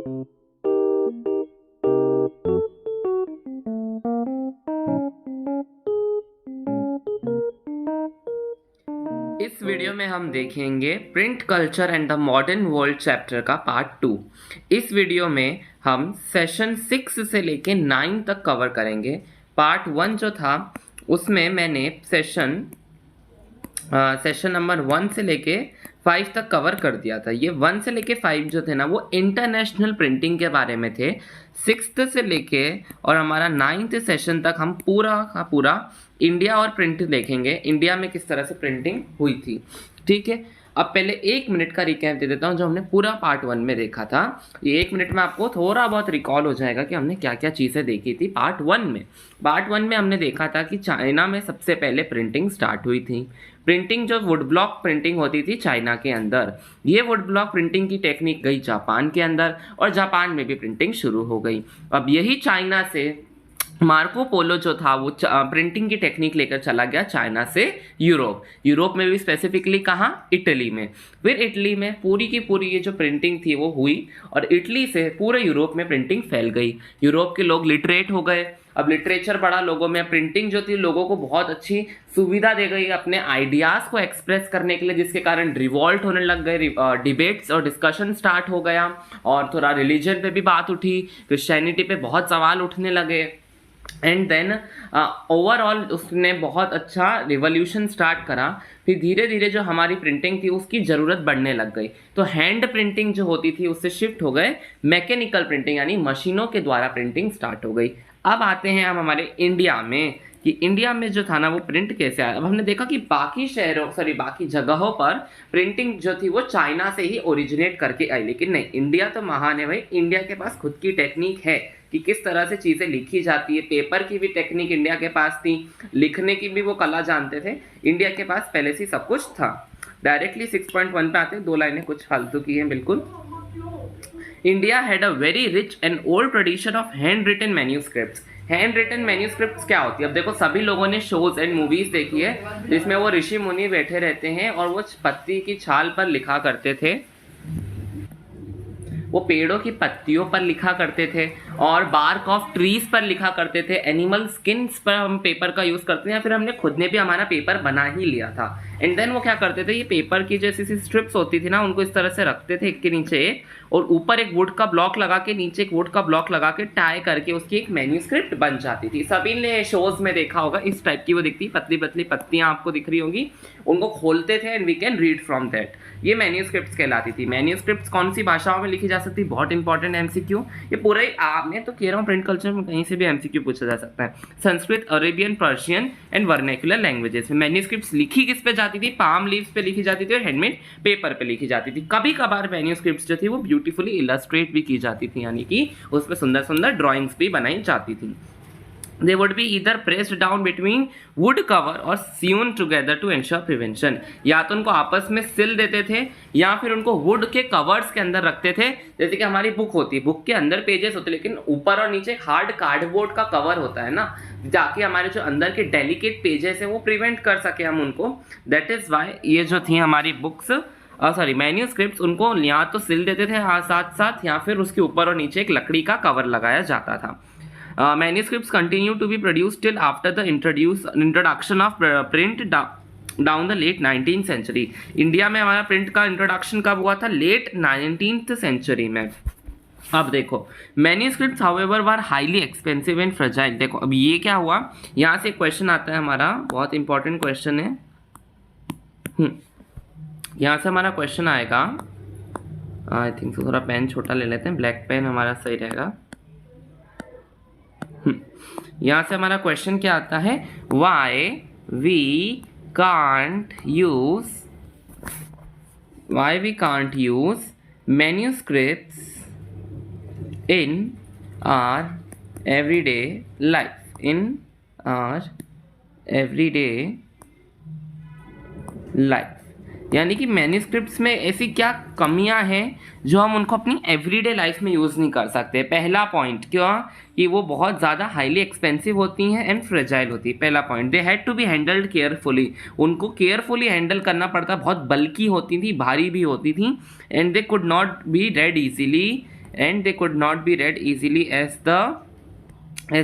इस वीडियो में हम देखेंगे print culture and the modern world chapter का पार्ट 2। इस वीडियो में हम सेशन 6 से लेके 9 तक कवर करेंगे। पार्ट 1 जो था उसमें मैंने सेशन नंबर 1 से लेके 5 तक कवर कर दिया था। ये 1 से लेके 5 जो थे ना वो इंटरनेशनल प्रिंटिंग के बारे में थे। 6th से लेके और हमारा 9th सेशन तक हम पूरा का पूरा इंडिया और प्रिंट देखेंगे, इंडिया में किस तरह से प्रिंटिंग हुई थी। ठीक है, अब पहले 1 मिनट का रिकैप दे देता हूँ जो हमने पूरा पार्ट 1 में देखा था। ये 1 मिनट में आपको थोड़ा बहुत रिकॉल हो जाएगा कि हमने क्या क्या चीज़ें देखी थी पार्ट 1 में। पार्ट 1 में हमने देखा था कि चाइना में सबसे पहले प्रिंटिंग स्टार्ट हुई थी। प्रिंटिंग जो वुड ब्लॉक प्रिंटिंग होती थी चाइना के अंदर, ये वुड ब्लॉक प्रिंटिंग की टेक्निक गई जापान के अंदर और जापान में भी प्रिंटिंग शुरू हो गई। अब यही चाइना से मार्को पोलो जो था वो प्रिंटिंग की टेक्निक लेकर चला गया चाइना से यूरोप में भी, स्पेसिफिकली कहाँ, इटली में। फिर इटली में पूरी की पूरी ये जो प्रिंटिंग थी वो हुई और इटली से पूरे यूरोप में प्रिंटिंग फैल गई। यूरोप के लोग लिटरेट हो गए, अब लिटरेचर बढ़ा लोगों में, प्रिंटिंग जो थी लोगों को बहुत अच्छी सुविधा दे गई अपने आइडियाज़ को एक्सप्रेस करने के लिए, जिसके कारण रिवॉल्ट होने लग गए, डिबेट्स और डिस्कशन स्टार्ट हो गया और थोड़ा रिलीजन पे भी बात उठी, क्रिश्चियनिटी पे बहुत सवाल उठने लगे। एंड देन ओवरऑल उसने बहुत अच्छा रिवॉल्यूशन स्टार्ट करा। फिर धीरे धीरे जो हमारी प्रिंटिंग थी उसकी ज़रूरत बढ़ने लग गई, तो हैंड प्रिंटिंग जो होती थी उससे शिफ्ट हो गए मैकेनिकल प्रिंटिंग, यानी मशीनों के द्वारा प्रिंटिंग स्टार्ट हो गई। अब आते हैं हम हमारे इंडिया में कि इंडिया में जो था ना वो प्रिंट कैसे आया। अब हमने देखा कि बाकी जगहों पर प्रिंटिंग जो थी वो चाइना से ही ओरिजिनेट करके आई, लेकिन नहीं, इंडिया तो महान है भाई। इंडिया के पास खुद की टेक्निक है कि किस तरह से चीज़ें लिखी जाती है। पेपर की भी टेक्निक इंडिया के पास थी, लिखने की भी वो कला जानते थे। इंडिया के पास पहले से सब कुछ था। डायरेक्टली 6.1 पे आते हैं, 2 लाइनें कुछ फालतू की हैं बिल्कुल। India had a very rich and old tradition of hand written manuscripts. Hand written manuscripts क्या होती है? अब देखो, सभी लोगों ने शोज एंड मूवीज देखी है जिसमें वो ऋषि मुनि बैठे रहते हैं और वो पत्ती की छाल पर लिखा करते थे, वो पेड़ों की पत्तियों पर लिखा करते थे और बार्क ऑफ ट्रीज पर लिखा करते थे, एनिमल स्किन्स पर हम पेपर का यूज़ करते हैं, या फिर हमने खुद ने भी हमारा पेपर बना ही लिया था। एंड देन वो क्या करते थे, ये पेपर की जैसी सी स्ट्रिप्स होती थी ना, उनको इस तरह से रखते थे एक के नीचे एक, और ऊपर एक वुड का ब्लॉक लगा के, नीचे एक वुड का ब्लॉक लगा के टाई करके उसकी एक मैन्यूस्क्रिप्ट बन जाती थी। सभी ने शोज में देखा होगा, इस टाइप की वो दिखती, पतली पतली पत्तियां आपको दिख रही होंगी, उनको खोलते थे and we can read from that. ये मैन्यूस्क्रिप्ट्स कहलाती थी। मैन्यूस्क्रिप्ट्स कौन सी भाषाओं में लिखी जा सकती है? बहुत इंपॉर्टेंट एमसीक्यू। ये पूरा ही आपने तो कह रहा हूँ, प्रिंट कल्चर में कहीं से भी एमसीक्यू पूछा जा सकता है। Sanskrit, Arabian, Persian and vernacular languages में मैन्यूस्क्रिप्ट्स लिखी किस पे जाती थी? पाम लीव्स पे लिखी जाती थी और हैंडमेड पेपर पे लिखी जाती थी। कभी कभार मैन्यूस्क्रिप्ट्स जो थी वो ब्यूटीफुली इलस्ट्रेट भी की जाती थी, यानी कि उस पर सुंदर सुंदर ड्राइंग्स भी बनाई जाती थी। They would be either pressed down between wood cover or sewn together to ensure prevention। या तो उनको आपस में सिल देते थे या फिर उनको वुड के कवर्स के अंदर रखते थे। जैसे कि हमारी बुक होती है, बुक के अंदर पेजेस होते हैं लेकिन ऊपर और नीचे हार्ड कार्डबोर्ड का कवर होता है ना, ताकि हमारे जो अंदर के डेलिकेट पेजेस हैं वो प्रिवेंट कर सके हम उनको। दैट इज वाई ये जो थी हमारी बुक्स मैन्यूस्क्रिप्ट्स, उनको या तो सिल देते थे साथ साथ, या फिर उसके ऊपर और नीचे एक लकड़ी का कवर लगाया जाता था। Manuscripts continue to be produced till after the introduction of print down the late 19th century। India में हमारा प्रिंट का इंट्रोडक्शन कब हुआ था? लेट 19th सेंचुरी में। अब देखो, manuscripts however were highly expensive and fragile. देखो अब ये क्या हुआ, यहाँ से क्वेश्चन आता है हमारा, बहुत इंपॉर्टेंट क्वेश्चन है। यहाँ से हमारा क्वेश्चन आएगा, आई थिंक थोड़ा पेन छोटा ले लेते हैं, ब्लैक पेन हमारा सही रहेगा। यहाँ से हमारा क्वेश्चन क्या आता है, why we can't use manuscripts in our everyday life. यानी कि मैन्यूस्क्रिप्ट्स में ऐसी क्या कमियां हैं जो हम उनको अपनी एवरीडे लाइफ में यूज़ नहीं कर सकते। पहला पॉइंट क्या कि वो बहुत ज़्यादा हाईली एक्सपेंसिव होती हैं एंड फ्रेजाइल होती है। पहला point, they had to be handled carefully, उनको केयरफुली हैंडल करना पड़ता, बहुत बल्कि होती थी, भारी भी होती थी, and they could not be red easily and they could not be read easily as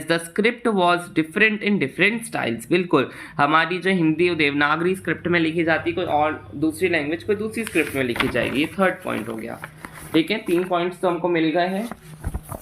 the script was different in different styles। बिल्कुल, हमारी जो हिंदी देवनागरी स्क्रिप्ट में लिखी जाती है, कोई और दूसरी लैंग्वेज कोई दूसरी स्क्रिप्ट में लिखी जाएगी। ये थर्ड पॉइंट हो गया। ठीक है, 3 पॉइंट्स तो हमको मिल गए हैं,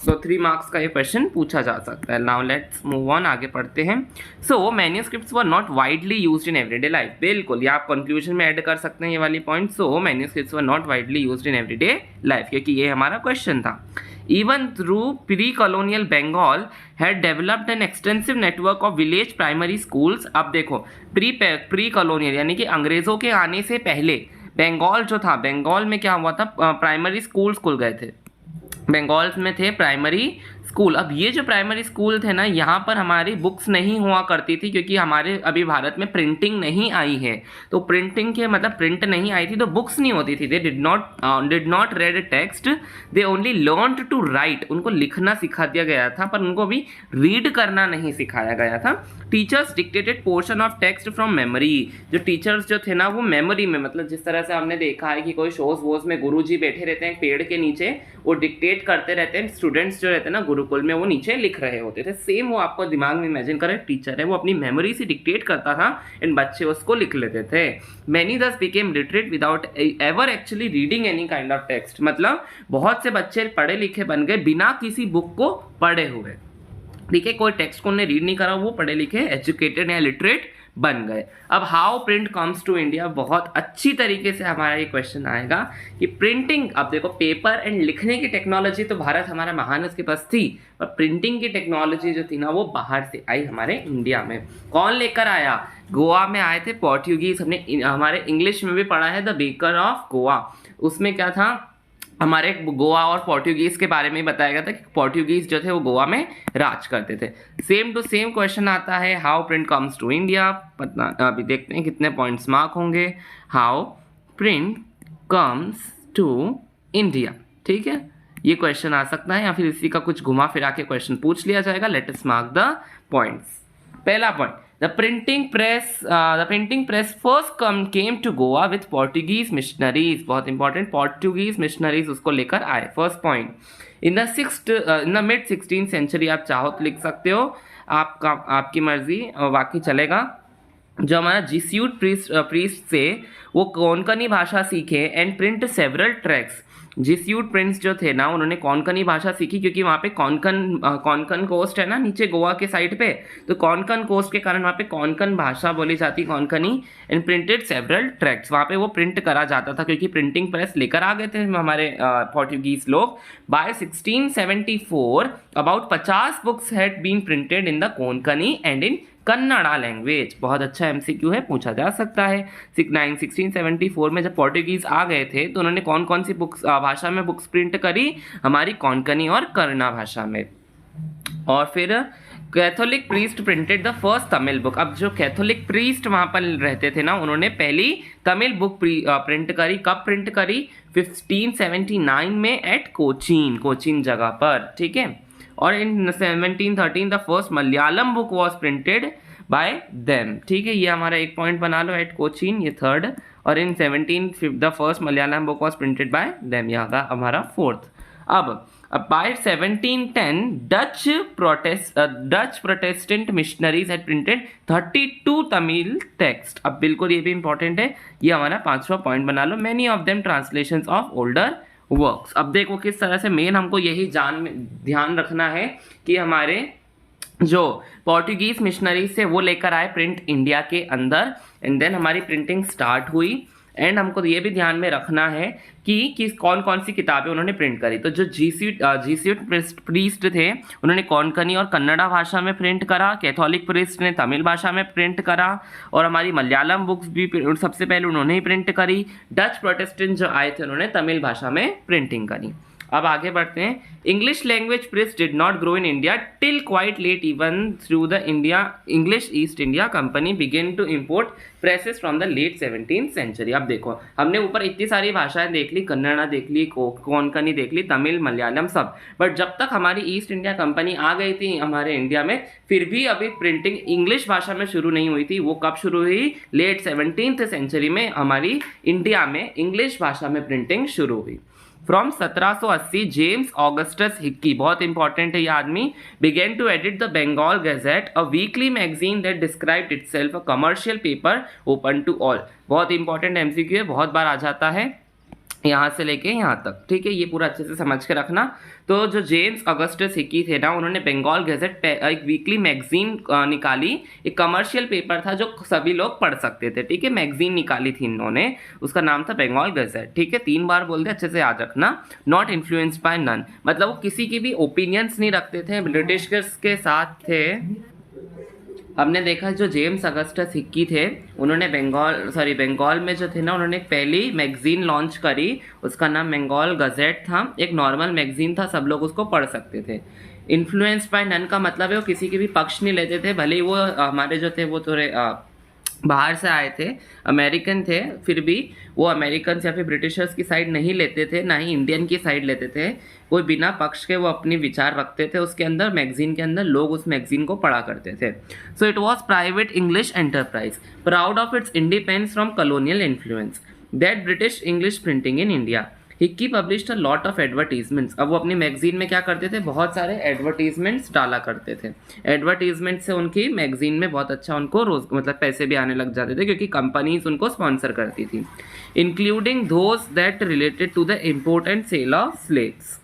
तो 3 मार्क्स का ये क्वेश्चन पूछा जा सकता है। नाउ लेट्स मूव ऑन, आगे पढ़ते हैं। So manuscripts were not widely used in everyday life. बिल्कुल, ये आप कंक्लूजन में ऐड कर सकते हैं ये वाली point. So manuscripts were not widely used in everyday life, क्योंकि ये हमारा क्वेश्चन था। Even through pre-colonial Bengal had developed an extensive network of village primary schools। अब देखो, प्री कॉलोनियल यानी कि अंग्रेजों के आने से पहले बंगाल जो था, बंगाल में क्या हुआ था, प्राइमरी स्कूल्स खुल गए थे। बंगाल में थे प्राइमरी स्कूल। अब ये जो प्राइमरी स्कूल थे ना, यहाँ पर हमारी बुक्स नहीं हुआ करती थी, क्योंकि हमारे अभी भारत में प्रिंटिंग नहीं आई है। तो प्रिंटिंग के मतलब प्रिंट नहीं आई थी तो बुक्स नहीं होती थी। They did not read text, they only learned to write. उनको लिखना सिखा दिया गया था, पर उनको भी रीड करना नहीं सिखाया गया था। Teachers dictated portion of text from memory. जो टीचर्स जो थे ना, वो मेमोरी में, मतलब जिस तरह से हमने देखा है कि कोई शोज वोज में गुरुजी बैठे रहते हैं पेड़ के नीचे, वो डिक्टेट करते रहते हैं, स्टूडेंट्स जो रहते हैं ना गुरुकुल में, वो नीचे लिख रहे होते थे। सेम वो आपको दिमाग में इमेजिन करें, टीचर है वो अपनी मेमोरी से डिक्टेट करता था एंड बच्चे उसको लिख लेते थे। मैनी दस became literate without ever actually reading any kind of text. मतलब बहुत से बच्चे पढ़े लिखे बन गए बिना किसी बुक को पढ़े हुए। ठीक है, कोई टेक्स्ट को उन्हें रीड नहीं करा, वो पढ़े लिखे एजुकेटेड या लिटरेट बन गए। अब how print comes to India, बहुत अच्छी तरीके से हमारा ये क्वेश्चन आएगा कि प्रिंटिंग, अब देखो पेपर एंड लिखने की टेक्नोलॉजी तो भारत हमारा महान उसके पास थी, पर प्रिंटिंग की टेक्नोलॉजी जो थी ना, वो बाहर से आई हमारे इंडिया में। कौन लेकर आया? गोवा में आए थे पोर्टुगीज। हमने हमारे इंग्लिश में भी पढ़ा है द बेकर ऑफ गोवा। उसमें क्या था, हमारे गोवा और पोर्टुगीज के बारे में बताया गया था कि पोर्टुगीज जो थे वो गोवा में राज करते थे। सेम टू सेम क्वेश्चन आता है, how print comes to India. अभी देखते हैं कितने पॉइंट्स मार्क होंगे। How print comes to India, ठीक है, ये क्वेश्चन आ सकता है, या फिर इसी का कुछ घुमा फिरा के क्वेश्चन पूछ लिया जाएगा। Let us mark the points. पहला point, The printing press first came to Goa with Portuguese missionaries। बहुत इंपॉर्टेंट, Portuguese missionaries उसको लेकर आए। First point, in the mid 16th century. आप चाहो तो लिख सकते हो, आपकी मर्जी, बाकी चलेगा। जो हमारा जिस्यूट प्रीस्ट से वो कोंकणी भाषा सीखे and print several tracts. Jesuit priests जो थे ना, उन्होंने कोंकणी भाषा सीखी, क्योंकि वहाँ पे कोंकण कोस्ट है ना नीचे गोवा के साइड पे, तो कोंकण कोस्ट के कारण वहाँ पे कोंकण भाषा बोली जाती, Konkani. And printed several tracts, वहाँ पे वो प्रिंट करा जाता था, क्योंकि प्रिंटिंग प्रेस लेकर आ गए थे हमारे पोर्टुगीज लोग। By 1674 about 50 books had been printed in the Konkani and in Kannada language. बहुत अच्छा एमसीक्यू है, पूछा जा सकता है। 1674 में जब पोर्टुगीज आ गए थे तो उन्होंने कौन कौन सी बुक्स भाषा में बुक्स प्रिंट करी? हमारी कोंकणी और कन्नड़ा भाषा में। और फिर Catholic priest printed the first Tamil book. अब जो कैथोलिक प्रीस्ट वहाँ पर रहते थे ना, उन्होंने पहली तमिल बुक प्रिंट करी। कब प्रिंट करी? 1579 में एट कोचीन जगह पर, ठीक है। और इन 1713 the first Malayalam book was printed by them, ठीक है। ये हमारा एक पॉइंट बना लो, एट कोचीन, ये थर्ड। और in 17 the first Malayalam book was printed by them, यहाँ का हमारा फोर्थ। अब by 1710 Dutch Protestant missionaries had printed 32 Tamil text. अब बिल्कुल ये भी इंपॉर्टेंट है, ये हमारा 5वां पॉइंट बना लो। Many of them translations of older works. अब देखो किस तरह से मेन हमको यही ध्यान रखना है कि हमारे जो पोर्टुगीज मिशनरी से वो लेकर आए प्रिंट इंडिया के अंदर, एंड देन हमारी प्रिंटिंग स्टार्ट हुई। एंड हमको ये भी ध्यान में रखना है कि कौन कौन सी किताबें उन्होंने प्रिंट करी। तो जो जीसूट प्रीस्ट थे, उन्होंने कोंकणी और कन्नड़ा भाषा में प्रिंट करा। कैथोलिक प्रीस्ट ने तमिल भाषा में प्रिंट करा। और हमारी मलयालम बुक्स भी सबसे पहले उन्होंने ही प्रिंट करी। डच प्रोटेस्टेंट जो आए थे, उन्होंने तमिल भाषा में प्रिंटिंग करी। अब आगे बढ़ते हैं। English language press did not grow in India till quite late, even though the English East India Company began to import presses from the late 17th century. अब देखो, हमने ऊपर इतनी सारी भाषाएं देख ली, कन्नड़ा देख ली, कोंकणी देख ली, तमिल, मलयालम, सब। बट जब तक हमारी ईस्ट इंडिया कंपनी आ गई थी हमारे इंडिया में, फिर भी अभी प्रिंटिंग इंग्लिश भाषा में शुरू नहीं हुई थी। वो कब शुरू हुई? लेट 17th सेंचुरी में हमारी इंडिया में इंग्लिश भाषा में प्रिंटिंग शुरू हुई। फ्रॉम 1780 जेम्स ऑगस्टस हिक्की, बहुत इंपॉर्टेंट है ये आदमी, began to edit the Bengal Gazette, a weekly magazine that described itself a commercial paper open to all। बहुत इंपॉर्टेंट एमसीक्यू है, बहुत बार आ जाता है यहाँ से लेके यहाँ तक, ठीक है, ये पूरा अच्छे से समझ के रखना। तो जो जेम्स अगस्टस हिक्की थे ना, उन्होंने बंगाल गैजेट एक वीकली मैगजीन निकाली, एक कमर्शियल पेपर था जो सभी लोग पढ़ सकते थे, ठीक है, मैगजीन निकाली थी इन्होंने, उसका नाम था बंगाल गैजेट, ठीक है, 3 बार बोल दे, अच्छे से याद रखना। नॉट इन्फ्लुएंस्ड बाय नन, मतलब वो किसी की भी ओपिनियंस नहीं रखते थे, ब्रिटिश के साथ थे। हमने देखा जो जेम्स अगस्टस हिक्की थे, उन्होंने बंगाल में जो थे ना, उन्होंने एक पहली मैगजीन लॉन्च करी, उसका नाम बंगाल गजेट था, एक नॉर्मल मैगजीन था, सब लोग उसको पढ़ सकते थे। इन्फ्लुएंस्ड बाय नन का मतलब है वो किसी की भी पक्ष नहीं लेते थे, भले ही वो हमारे जो थे वो थोड़े बाहर से आए थे, अमेरिकन थे, फिर भी वो अमेरिकन या फिर ब्रिटिशर्स की साइड नहीं लेते थे, ना ही इंडियन की साइड लेते थे, कोई बिना पक्ष के वो अपनी विचार रखते थे। उसके अंदर मैगजीन के अंदर लोग उस मैगजीन को पढ़ा करते थे। So it was private English enterprise proud of its independence from colonial influence that British English printing in India. Hickey published a lot of advertisements. अब वो अपनी मैगजीन में क्या करते थे, बहुत सारे एडवर्टीजमेंट्स डाला करते थे। एडवर्टीजमेंट से उनकी मैगजीन में बहुत अच्छा उनको रोज मतलब पैसे भी आने लग जाते थे, क्योंकि कंपनीज उनको स्पॉन्सर करती थी। Including those that related to the import and sale of slaves.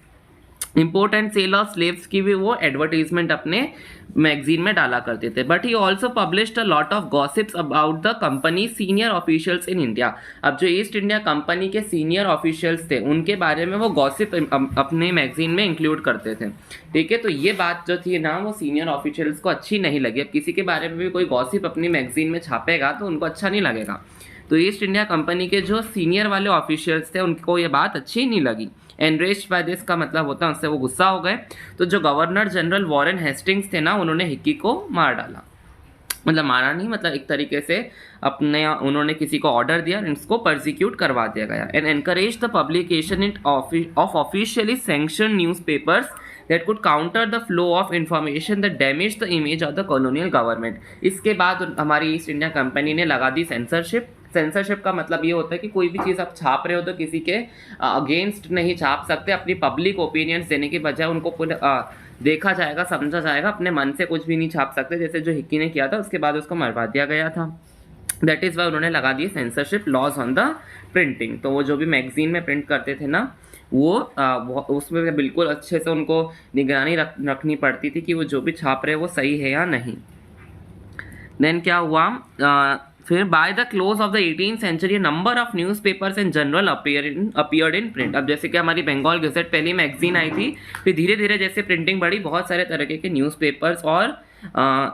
Import and sale of slaves की भी वो एडवर्टीजमेंट अपने मैगजीन में डाला करते थे। But he also published a lot of gossips about the company senior officials in India. अब जो ईस्ट इंडिया कंपनी के सीनियर ऑफिशियल्स थे, उनके बारे में वो गॉसिप अपने मैगजीन में इंक्लूड करते थे, ठीक है। तो ये बात जो थी ना, वो सीनियर ऑफिशियल्स को अच्छी नहीं लगी। अब किसी के बारे में भी कोई गॉसिप अपनी मैगजीन में छापेगा तो उनको अच्छा नहीं लगेगा। तो ईस्ट इंडिया कंपनी के जो सीनियर वाले ऑफिशियल्स थे, उनको ये बात अच्छी नहीं लगी। एनरेज्ड बाय दिस का मतलब होता है उससे वो गुस्सा हो गए। तो जो गवर्नर जनरल वॉरेन हेस्टिंग्स थे ना, उन्होंने हिक्की को मार डाला, मतलब मारा नहीं, मतलब एक तरीके से अपने उन्होंने किसी को ऑर्डर दिया, इसको परसिक्यूट करवा दिया गया। And encourage the publication of officially sanction newspapers that could counter the flow of information that damaged the image of the colonial government। इसके बाद हमारी ईस्ट इंडिया कंपनी ने लगा दी सेंसरशिप। सेंसरशिप का मतलब ये होता है कि कोई भी चीज़ आप छाप रहे हो तो किसी के अगेंस्ट नहीं छाप सकते, अपनी पब्लिक ओपिनियंस देने के बजाय उनको देखा जाएगा, समझा जाएगा, अपने मन से कुछ भी नहीं छाप सकते, जैसे जो हिक्की ने किया था, उसके बाद उसको मरवा दिया गया था। दैट इज़ वाई उन्होंने लगा दिए censorship laws on the printing. तो वो जो भी मैगजीन में प्रिंट करते थे ना, वो उसमें बिल्कुल अच्छे से उनको निगरानी रखनी पड़ती थी कि वो जो भी छाप रहे वो सही है या नहीं। देन क्या हुआ, फिर by the close of the 18th century number of newspapers in general appeared in print. अब जैसे कि हमारी बंगाल गज़ेट पहली मैगजीन आई थी, फिर धीरे धीरे जैसे प्रिंटिंग बढ़ी, बहुत सारे तरह के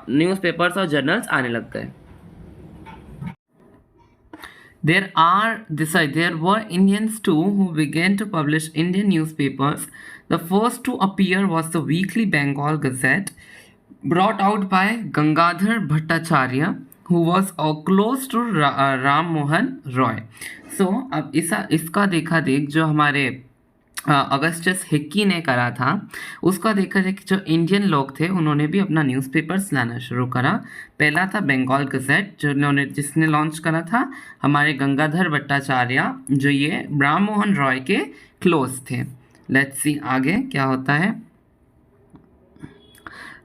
न्यूज़पेपर्स और जर्नल्स आने लग गए। There were Indians too who began to publish Indian newspapers. The first to appear was the weekly Bengal Gazette, brought out by Gangadhar Bhattacharya, who was close to Ram Mohan Roy. So अब इसका देखा देख जो हमारे Augustus Hickey ने करा था, उसका देखा जाए कि जो इंडियन लोग थे उन्होंने भी अपना न्यूज़पेपर्स लाना शुरू करा। पहला था बंगाल गज़ेट जिसने लॉन्च करा था हमारे गंगाधर भट्टाचार्य, जो ये राम मोहन रॉय के क्लोज थे। लेट्स सी आगे क्या होता है।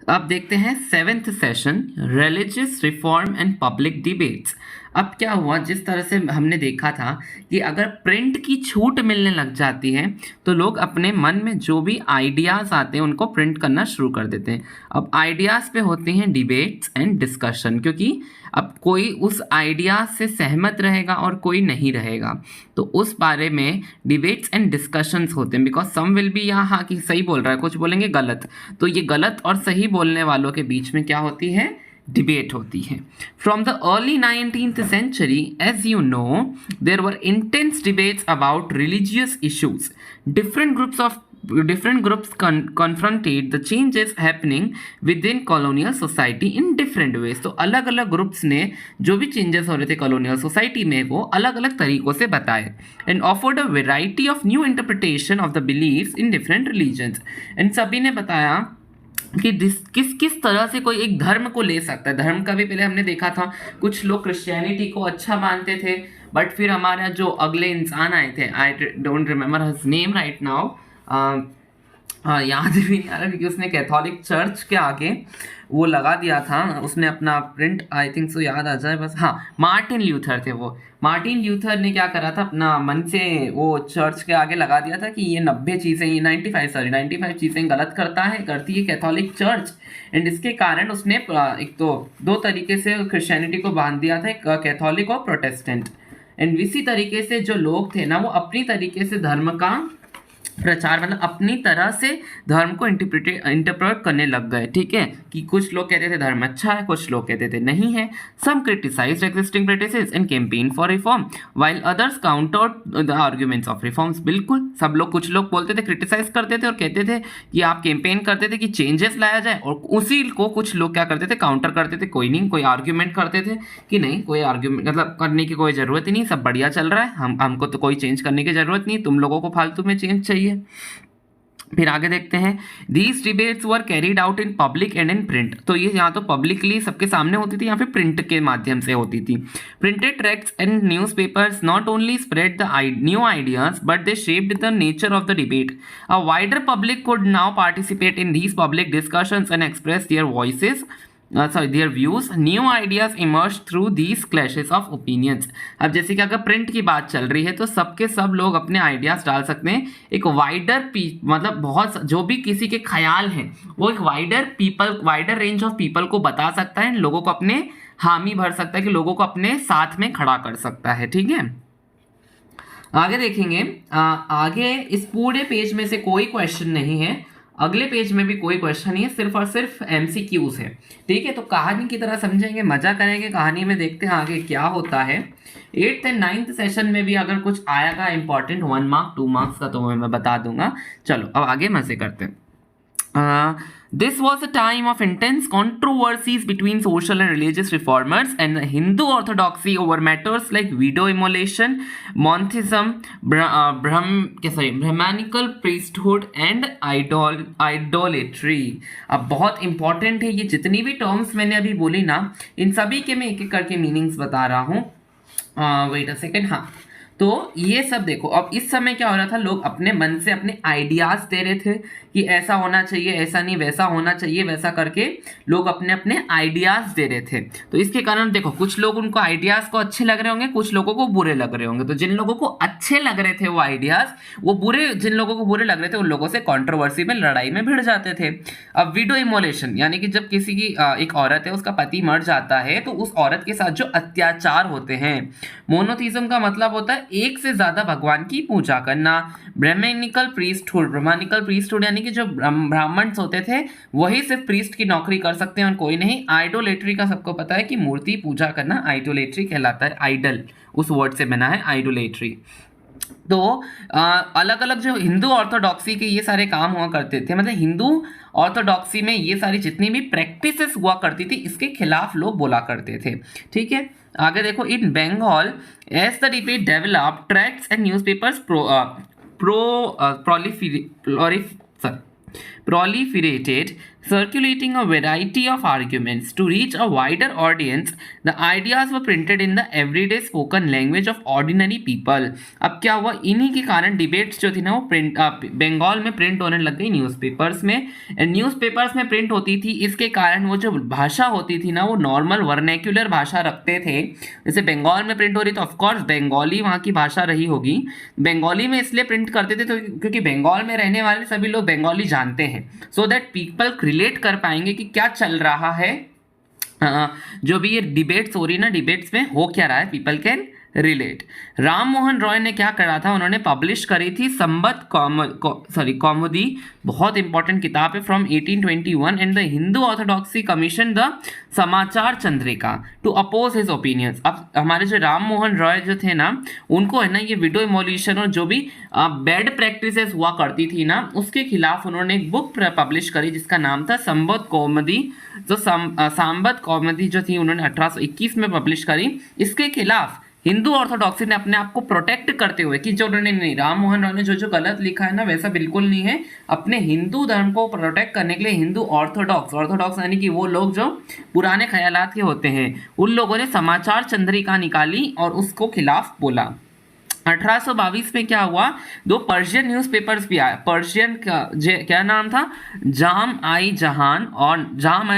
अब देखते हैं 7th session, religious reform and public debates. अब क्या हुआ, जिस तरह से हमने देखा था कि अगर प्रिंट की छूट मिलने लग जाती है तो लोग अपने मन में जो भी आइडियाज़ आते हैं उनको प्रिंट करना शुरू कर देते हैं। अब आइडियाज़ पे होते हैं डिबेट्स एंड डिस्कशन, क्योंकि अब कोई उस आइडियाज़ से सहमत रहेगा और कोई नहीं रहेगा, तो उस बारे में डिबेट्स एंड डिस्कशंस होते हैं। बिकॉज सम विल बी यहाँ हाँ कि सही बोल रहा है, कुछ बोलेंगे गलत, तो ये गलत और सही बोलने वालों के बीच में क्या होती है, डिबेट होती है। From the early 19th century, as you know, there were intense debates about religious issues. Different groups confronted the changes happening within colonial society in different ways. तो अलग अलग ग्रुप्स ने जो भी चेंजेस हो रहे थे कॉलोनियल सोसाइटी में वो अलग अलग तरीक़ों से बताए। and offered a variety of new interpretation of the beliefs in different religions. and सभी ने बताया कि किस तरह से कोई एक धर्म को ले सकता है। धर्म का भी पहले हमने देखा था, कुछ लोग क्रिश्चियनिटी को अच्छा मानते थे बट फिर हमारा जो अगले इंसान आए थे, I don't remember his name right now, याद भी नहीं आ रहा, क्योंकि उसने कैथोलिक चर्च के आगे वो लगा दिया था, उसने अपना प्रिंट, आई थिंक सो याद आ जाए बस, हाँ मार्टिन ल्यूथर थे वो। मार्टिन ल्यूथर ने क्या करा था, अपना मन से वो चर्च के आगे लगा दिया था कि ये 90 चीज़ें, ये 95 चीज़ें गलत करती है कैथोलिक चर्च। एंड इसके कारण उसने एक तो दो तरीके से क्रिश्चियनिटी को बांध दिया था, एक कैथोलिक और प्रोटेस्टेंट। एंड इसी तरीके से जो लोग थे ना, वो अपनी तरीके से धर्म का प्रचार, मतलब अपनी तरह से धर्म को इंटरप्रेट करने लग गए। ठीक है, कि कुछ लोग कहते थे धर्म अच्छा है, कुछ लोग कहते थे नहीं है। Some criticised existing practices and campaign for reform while others countered the arguments of reforms. बिल्कुल सब लोग, कुछ लोग बोलते थे, क्रिटिसाइज करते थे और कहते थे कि आप कैंपेन करते थे कि चेंजेस लाया जाए, और उसी को कुछ लोग क्या करते थे, काउंटर करते थे। कोई नहीं, कोई आर्ग्यूमेंट करते थे कि नहीं, कोई आर्ग्यूमेंट मतलब करने की कोई ज़रूरत ही नहीं, सब बढ़िया चल रहा है, हमको तो कोई चेंज करने की ज़रूरत नहीं, तुम लोगों को फालतू में चेंज चाहिए। फिर आगे देखते हैं, these debates were carried out in public and in print. तो ये यहाँ तो पब्लिकली सबके सामने होती थी, यहाँ पे प्रिंट के माध्यम से होती थी। Printed tracts and newspapers not only spread the new ideas but they shaped the nature of the debate. A wider public could now participate in these public discussions and express their voices, their views. New ideas emerge through these clashes of opinions. अब जैसे कि अगर print की बात चल रही है तो सबके सब लोग अपने आइडियाज डाल सकते हैं, एक वाइडर मतलब बहुत जो भी किसी के ख्याल हैं वो एक वाइडर रेंज ऑफ पीपल को बता सकता है, लोगों को अपने हामी भर सकता है, कि लोगों को अपने साथ में खड़ा कर सकता है। ठीक है, आगे देखेंगे। आगे इस पूरे पेज में से कोई क्वेश्चन नहीं है, अगले पेज में भी कोई क्वेश्चन नहीं है, सिर्फ और सिर्फ MCQs है। ठीक है, तो कहानी की तरह समझेंगे, मजा करेंगे कहानी में, देखते हैं आगे क्या होता है। 8th एंड 9th सेशन में भी अगर कुछ आएगा इंपॉर्टेंट 1 मार्क 2 मार्क्स का, तो मैं बता दूंगा। चलो अब आगे मजे करते हैं। This was a time of intense controversies between social and religious reformers and the Hindu orthodoxy over matters like widow immolation, monotheism, Brahmanical priesthood and idolatry. अब बहुत इंपॉर्टेंट है ये, जितनी भी टर्म्स मैंने अभी बोली ना, इन सभी के मैं एक एक करके मीनिंग्स बता रहा हूँ। वेट अ सेकेंड, हाँ तो ये सब देखो, अब इस समय क्या हो रहा था, लोग अपने मन से अपने आइडियाज दे रहे थे कि ऐसा होना चाहिए, ऐसा नहीं, वैसा होना चाहिए, वैसा करके लोग अपने अपने आइडियाज दे रहे थे। तो इसके कारण देखो, कुछ लोग उनको आइडियाज को अच्छे लग रहे होंगे, कुछ लोगों को बुरे लग रहे होंगे। तो जिन लोगों को अच्छे लग रहे थे वो आइडियाज, वो बुरे, जिन लोगों को बुरे लग रहे थे उन लोगों से कॉन्ट्रोवर्सी में, लड़ाई में भिड़ जाते थे। अब विडो इमोलेशन यानी कि जब किसी की एक औरत है, उसका पति मर जाता है, तो उस औरत के साथ जो अत्याचार होते हैं। मोनोथीज्म का मतलब होता है एक से ज्यादा भगवान की पूजा करना। ब्राह्मणिकल प्रीस्टहुड यानी कि जो ब्राह्मण होते थे वही सिर्फ प्रीस्ट की नौकरी कर सकते हैं और कोई नहीं। आइडोलेट्री का सबको पता है कि मूर्ति पूजा करना आइडोलेट्री कहलाता है, आइडल उस वर्ड से बना है आइडोलेट्री। तो अलग अलग जो हिंदू ऑर्थोडॉक्सी के ये सारे काम हुआ करते थे, मतलब हिंदू ऑर्थोडॉक्सी में ये सारी जितनी भी प्रैक्टिसेस हुआ करती थी, इसके खिलाफ लोग बोला करते थे। ठीक है, आगे देखो, in Bengal as the debate develop tracts and newspapers proliferated, circulating a variety of arguments to reach a wider audience. The ideas were printed in the everyday spoken language of ordinary people. अब क्या हुआ, इन्हीं के कारण debates जो थी ना वो बंगाल में प्रिंट होने लग गई न्यूज़पेपर्स में। न्यूज़पेपर्स में प्रिंट होती थी, इसके कारण वो जो भाषा होती थी ना वो नॉर्मल वर्नैक्युलर भाषा रखते थे। जैसे बंगाल में प्रिंट हो रही तो ऑफकोर्स बंगाली वहाँ की भाषा रही होगी। बंगाली में इसलिए प्रिंट करते थे तो क्योंकि बंगाल में रहने वाले सभी लोग बंगाली जानते हैं, सो दैट पीपल रिलेट कर पाएंगे कि क्या चल रहा है। जो भी ये डिबेट्स हो रही है ना, डिबेट्स में हो क्या रहा है, people can relate. Ram Mohan Roy ने क्या करा था, उन्होंने पब्लिश करी थी संबत कौमुदी, बहुत इंपॉर्टेंट किताब है, from 1821, and the Hindu orthodoxy commission the Samachar Chandrika to oppose his opinions. अब हमारे जो राम मोहन रॉय जो थे ना, उनको है ना ये विडो इमोलिशन और जो भी बैड प्रैक्टिसेस हुआ करती थी ना, उसके खिलाफ उन्होंने एक बुक पब्लिश करी जिसका नाम था संबत कौमुदी। जो संबत कौमुदी जो थी उन्होंने 1821 में पब्लिश करी। इसके खिलाफ हिंदू ऑर्थोडॉक्सी ने अपने आप को प्रोटेक्ट करते हुए कि जो उन्होंने नहीं, राम मोहन राय ने जो जो गलत लिखा है ना वैसा बिल्कुल नहीं है, अपने हिंदू धर्म को प्रोटेक्ट करने के लिए हिंदू ऑर्थोडॉक्स यानी कि वो लोग जो पुराने ख्यालात के होते हैं, उन लोगों ने समाचार चंद्रिका निकाली और उसको खिलाफ बोला। 1822 में क्या हुआ, दो पर्शियन न्यूज़पेपर्स भी आए। पर्शियन का क्या नाम था, जाम आई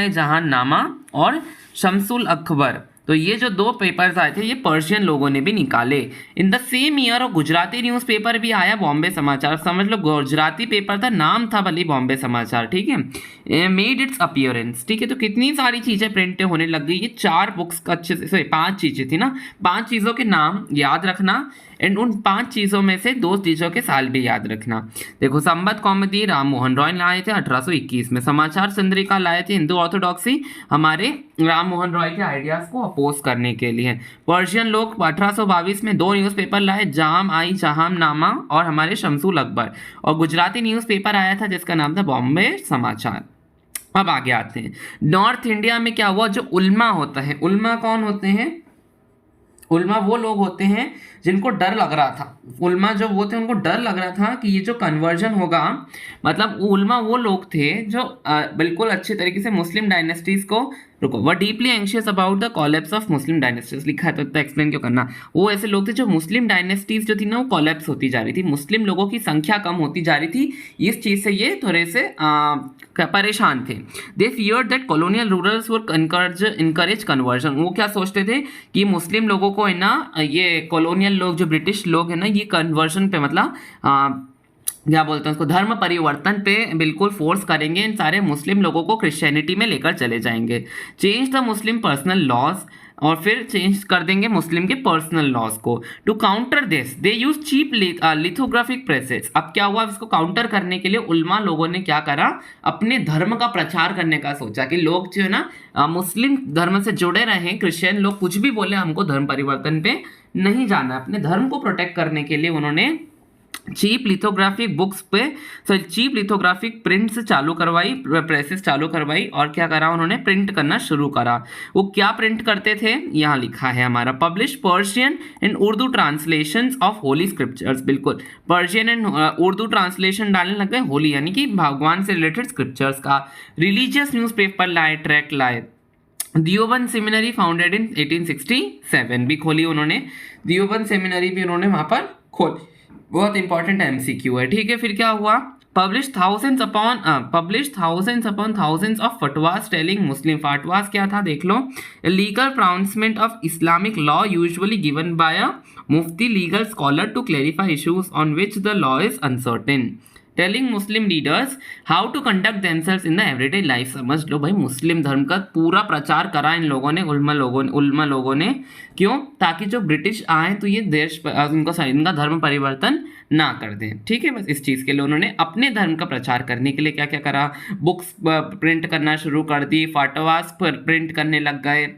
जहान नामा और शमसुल अकबर। तो ये जो दो पेपर्स आए थे ये पर्शियन लोगों ने भी निकाले। इन द सेम ईयर और गुजराती न्यूज़पेपर भी आया, बॉम्बे समाचार। समझ लो गुजराती पेपर था, नाम था भले बॉम्बे समाचार, ठीक है। मेड इट्स अपीयरेंस, ठीक है। तो कितनी सारी चीज़ें प्रिंट होने लग गई। ये 4 बुक्स का अच्छे से 5 चीज़ें थी ना, 5 चीज़ों के नाम याद रखना एंड उन 5 चीज़ों में से 2 चीज़ों के साल भी याद रखना। देखो, संबद्ध कौमुदी राम मोहन रॉय लाए थे 1821 में, समाचार चंद्रिका लाए थे हिंदू ऑर्थोडॉक्सी हमारे राम मोहन रॉय के आइडियाज़ को अपोज करने के लिए। पर्शियन लोग 1822 में 2 न्यूज़पेपर लाए, जाम आई जहांनामा और हमारे शमसुल अकबर, और गुजराती न्यूज़पेपर आया था जिसका नाम था बॉम्बे समाचार। अब आगे आते हैं, नॉर्थ इंडिया में क्या हुआ, जो उल्मा होता है, उल्मा कौन होते हैं, उल्मा वो लोग होते हैं जिनको डर लग रहा था, उल्मा जो वो थे उनको डर लग रहा था कि ये जो कन्वर्जन होगा, मतलब उल्मा वो लोग थे जो बिल्कुल अच्छे तरीके से मुस्लिम डायनेस्टीज को, रुको, वो deeply anxious about the collapse of Muslim dynasties लिखा है तो एक्सप्लेन क्यों करना। वो ऐसे लोग थे जो मुस्लिम डायनेस्टीज जो थी ना वो कोलैप्स होती जा रही थी, मुस्लिम लोगों की संख्या कम होती जा रही थी, इस चीज़ से ये थोड़े से परेशान थे। दे fear that colonial rulers were encourage conversion. वो क्या सोचते थे कि मुस्लिम लोगों को है ना, ये कॉलोनियल लोग जो ब्रिटिश लोग हैं ना, ये कन्वर्जन पे मतलब क्या बोलते हैं उसको, धर्म परिवर्तन पे बिल्कुल फोर्स करेंगे, इन सारे मुस्लिम लोगों को क्रिश्चियनिटी में लेकर चले जाएंगे। Change the Muslim personal laws, और फिर चेंज कर देंगे मुस्लिम के पर्सनल लॉज को। To counter this they use cheap lithographic presses. अब क्या हुआ, इसको काउंटर करने के लिए उल्मा लोगों ने क्या करा, अपने धर्म का प्रचार करने का सोचा कि लोग जो है ना मुस्लिम धर्म से जुड़े रहें, क्रिश्चियन लोग कुछ भी बोले हमको धर्म परिवर्तन पे नहीं जाना। अपने धर्म को प्रोटेक्ट करने के लिए उन्होंने चीप लिथोग्राफिक बुक्स पे चीप लिथोग्राफिक प्रिंट्स चालू करवाई, प्रेसेस चालू करवाई, और क्या करा उन्होंने, प्रिंट करना शुरू करा। वो क्या प्रिंट करते थे, यहाँ लिखा है हमारा, publish Persian and Urdu translations of Holi scriptures. बिल्कुल पर्शियन एंड उर्दू ट्रांसलेशन डालने लग गए, होली यानी कि भगवान से रिलेटेड स्क्रिप्चर्स का। रिलीजियस न्यूज़पेपर लाए, ट्रैक लाए। दियोबंद सेमिनरी फाउंडेड इन 1867 भी खोली उन्होंने, दियोबंद सेमिनरी भी उन्होंने वहाँ पर खोली, बहुत इंपॉर्टेंट एमसीक्यू है, ठीक है। फिर क्या हुआ, publish thousands upon thousands of fatwas telling Muslim. Fatwas क्या था देख लो, legal pronouncement of Islamic law usually given by a mufti legal scholar to clarify issues on which the law is uncertain, telling Muslim leaders how to conduct themselves in the everyday life. समझ लो भाई, मुस्लिम धर्म का पूरा प्रचार करा इन लोगों ने, उल्मा लोगों ने। क्यों, ताकि जो ब्रिटिश आए तो ये देश इनका धर्म परिवर्तन ना कर दें, ठीक है। बस इस चीज़ के लिए उन्होंने अपने धर्म का प्रचार करने के लिए क्या क्या करा, बुक्स प्रिंट करना शुरू कर दी, फाटवास प्रिंट करने लग गए,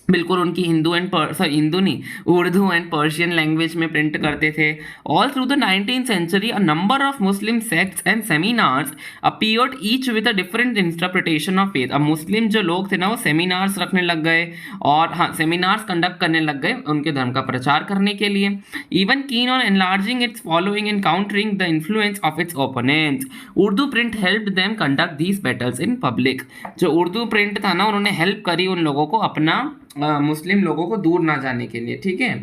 बिल्कुल उनकी हिंदू नहीं, उर्दू एंड पर्शियन लैंग्वेज में प्रिंट करते थे। All through the 19th century a number of Muslim sects and seminars appeared each with a different interpretation of faith। अब मुस्लिम जो लोग थे ना वो सेमिनार्स रखने लग गए, और हाँ सेमिनार्स कंडक्ट करने लग गए उनके धर्म का प्रचार करने के लिए। Even keen on enlarging it's following and countering the influence of its opponents. Urdu print help them conduct these battles in public. जो उर्दू प्रिंट था ना उन्होंने हेल्प करी उन लोगों को अपना मुस्लिम लोगों को दूर ना जाने के लिए, ठीक है।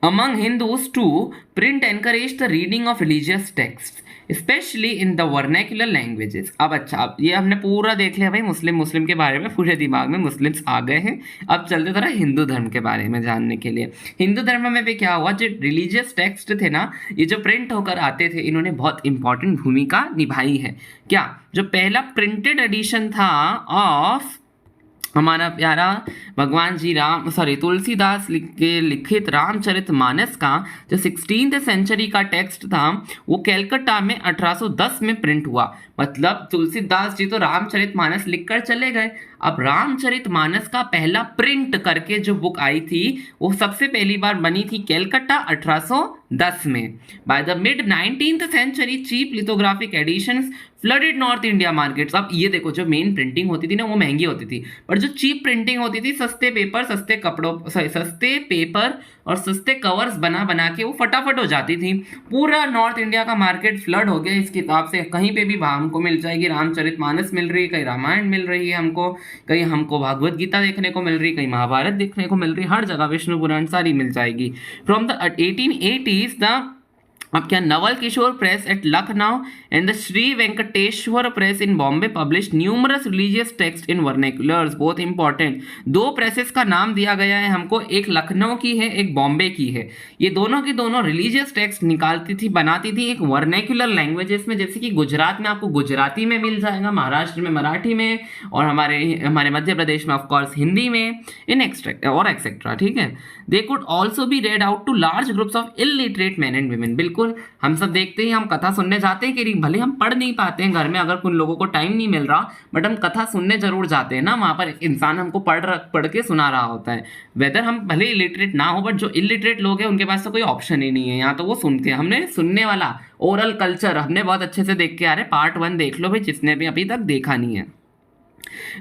Among Hindus too, print encouraged the reading of religious texts, especially in the vernacular languages। अब अच्छा, अब ये हमने पूरा देख लिया भाई मुस्लिम के बारे में, पूरे दिमाग में मुस्लिम्स आ गए हैं। अब चलते थोड़ा हिंदू धर्म के बारे में जानने के लिए। हिंदू धर्म में भी क्या हुआ, जो रिलीजियस टेक्स्ट थे ना, ये जो प्रिंट होकर आते थे, इन्होंने बहुत इंपॉर्टेंट भूमिका निभाई है। क्या, जो पहला प्रिंटेड एडिशन था ऑफ हमारा प्यारा भगवान जी तुलसीदास के लिखित रामचरितमानस का जो 16th century का टेक्स्ट था वो कलकत्ता में 1810 में प्रिंट हुआ। मतलब तुलसीदास जी तो रामचरितमानस लिखकर चले गए, अब रामचरितमानस का पहला प्रिंट करके जो बुक आई थी वो सबसे पहली बार बनी थी कलकत्ता 1810 10 में। By the mid 19th century cheap lithographic editions flooded north India markets. अब ये देखो, जो मेन प्रिंटिंग होती थी ना वो महंगी होती थी, पर जो चीप प्रिंटिंग होती थी, सस्ते पेपर, सस्ते कपड़ों, सस्ते पेपर और सस्ते कवर्स बना बना के वो फटाफट हो जाती थी। पूरा नॉर्थ इंडिया का मार्केट फ्लड हो गया इस किताब से। कहीं पे भी हमको मिल जाएगी रामचरितमानस मिल रही है, कहीं रामायण मिल रही है हमको, कहीं हमको भागवत गीता देखने को मिल रही, कहीं महाभारत देखने को मिल रही, हर जगह विष्णु पुराण सारी मिल जाएगी। फ्रॉम द 1880s द अब क्या Naval Kishore press at Lucknow and the Shri Venkateshwar press in Bombay publish numerous religious text in vernaculars. बहुत इंपॉर्टेंट, दो प्रेसेस का नाम दिया गया है हमको, एक लखनऊ की है, एक बॉम्बे की है। ये दोनों की दोनों रिलीजियस टेक्स्ट निकालती थी, बनाती थी एक वर्नेकुलर लैंग्वेजेस में, जैसे कि गुजरात में आपको गुजराती में मिल जाएगा, महाराष्ट्र में मराठी में, और हमारे मध्य प्रदेश में ऑफकोर्स हिंदी में, इन एक्सेट्रा। ठीक है। They could also be read out to large groups of illiterate man and women. बिल्कुल, हम सब देखते हैं, हम कथा सुनने जाते हैं कि भले हम पढ़ नहीं पाते हैं घर में, अगर कुछ लोगों को टाइम नहीं मिल रहा, बट हम कथा सुनने जरूर जाते हैं ना, वहाँ पर इंसान हमको पढ़ के सुना रहा होता है। वेदर हम भले इलिटरेट ना हो, बट जो इलिटरेट लोग हैं उनके पास तो कोई ऑप्शन ही नहीं है, यहाँ तो वो सुनते हैं। हमने सुनने वाला ओरल कल्चर हमने बहुत अच्छे से देख के आ रहे, पार्ट 1 देख लो भाई, जिसने भी अभी तक देखा नहीं है।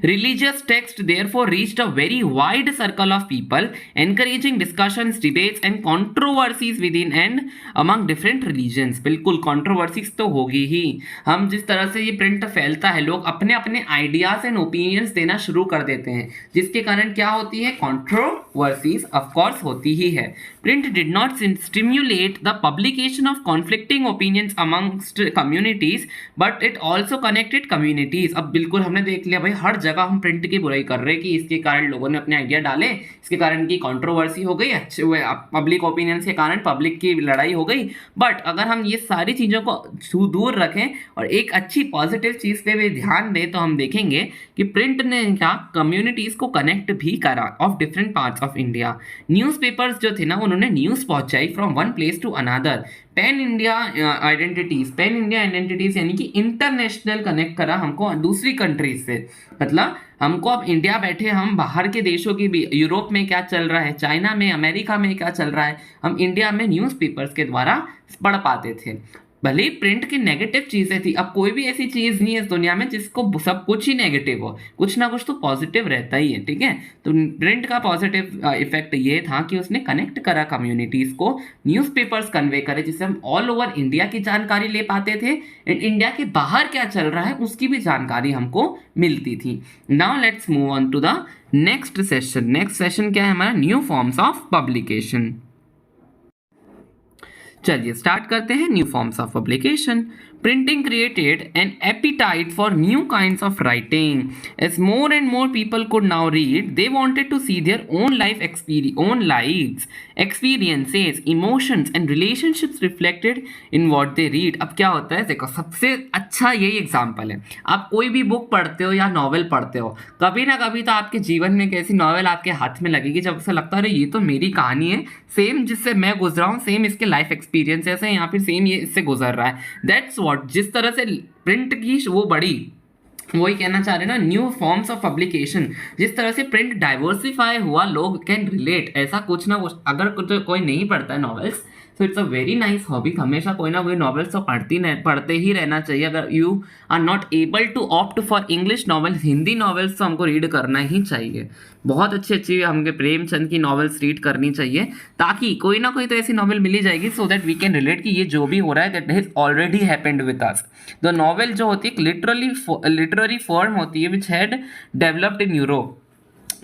Religious text therefore reached a very wide circle of people, encouraging discussions, debates and controversies within and among different religions। बिल्कुल controversies तो होगी ही। हम जिस तरह से ये प्रिंट फैलता है, लोग अपने अपने आइडियाज एंड ओपिनियंस देना शुरू कर देते हैं, जिसके कारण क्या होती है, controversies of course होती ही है। Print did not stimulate the publication of conflicting opinions amongst communities, but it also connected communities। अब बिल्कुल हमने देख लिया भाई, हर जगह हम प्रिंट की बुराई कर रहे हैं कि इसके कारण लोगों ने अपने आइडिया डाले, इसके कारण की कंट्रोवर्सी हो गई, अच्छे पब्लिक ओपिनियंस के कारण पब्लिक की लड़ाई हो गई। बट अगर हम ये सारी चीज़ों को दूर रखें और एक अच्छी पॉजिटिव चीज़ पे भी ध्यान दें, तो हम देखेंगे कि प्रिंट ने क्या कम्युनिटीज़ को कनेक्ट भी करा of different parts of India. Newspapers जो थे ना, उन्होंने न्यूज़ पहुंचाई from one place to another. Pan India identities यानी कि इंटरनेशनल कनेक्ट करा हमको दूसरी कंट्रीज से। मतलब हमको अब इंडिया बैठे हम बाहर के देशों की भी, यूरोप में क्या चल रहा है, चाइना में, अमेरिका में क्या चल रहा है, हम इंडिया में न्यूज़पेपर्स के द्वारा पढ़ पाते थे। भले ही प्रिंट की नेगेटिव चीज़ें थी, अब कोई भी ऐसी चीज़ नहीं है इस दुनिया में जिसको सब कुछ ही नेगेटिव हो, कुछ ना कुछ तो पॉजिटिव रहता ही है। ठीक है, तो प्रिंट का पॉजिटिव इफेक्ट ये था कि उसने कनेक्ट करा कम्युनिटीज़ को, न्यूज़पेपर्स कन्वे करे, जिससे हम ऑल ओवर इंडिया की जानकारी ले पाते थे एंड इंडिया के बाहर क्या चल रहा है उसकी भी जानकारी हमको मिलती थी। Now let's move on to the next session. Next session क्या है हमारा, न्यू फॉर्म्स ऑफ पब्लिकेशन। चलिए स्टार्ट करते हैं। New forms of publication. Printing created an appetite for new kinds of writing. As more and more people could now read, they wanted to see their own lives, experiences, emotions and relationships reflected in what they read. अब क्या होता है, देखो सबसे अच्छा यही example है। आप कोई भी बुक पढ़ते हो या नॉवेल पढ़ते हो, कभी ना कभी तो आपके जीवन में एक ऐसी नॉवेल आपके हाथ में लगेगी जब से लगता है ये तो मेरी कहानी है, सेम जिससे मैं गुजरा हूँ, सेम इसके लाइफ एक्सपीरियंसेस है, या फिर सेम ये इससे गुजर रहा है। दैट्स जिस तरह से प्रिंट की वो बड़ी, वही कहना चाह रहे हैं ना, न्यू फॉर्म्स ऑफ पब्लिकेशन। जिस तरह से प्रिंट डाइवर्सिफाई हुआ, लोग कैन रिलेट, ऐसा कुछ ना कुछ। अगर कोई नहीं पढ़ता है नॉवेल्स, तो it's a very nice hobby, हमेशा कोई ना कोई नॉवेल्स तो पढ़ते ही रहना चाहिए। अगर you are not able to opt for English novels, Hindi novels तो हमको रीड करना ही चाहिए। बहुत अच्छी अच्छी हमके प्रेमचंद की नॉवेल्स रीड करनी चाहिए, ताकि कोई ना कोई तो ऐसी नॉवेल मिली जाएगी so that we can relate कि ये जो भी हो रहा है that has already happened with us. The novel जो होती है लिटरेरी फॉर्म होती है which had developed in Europe.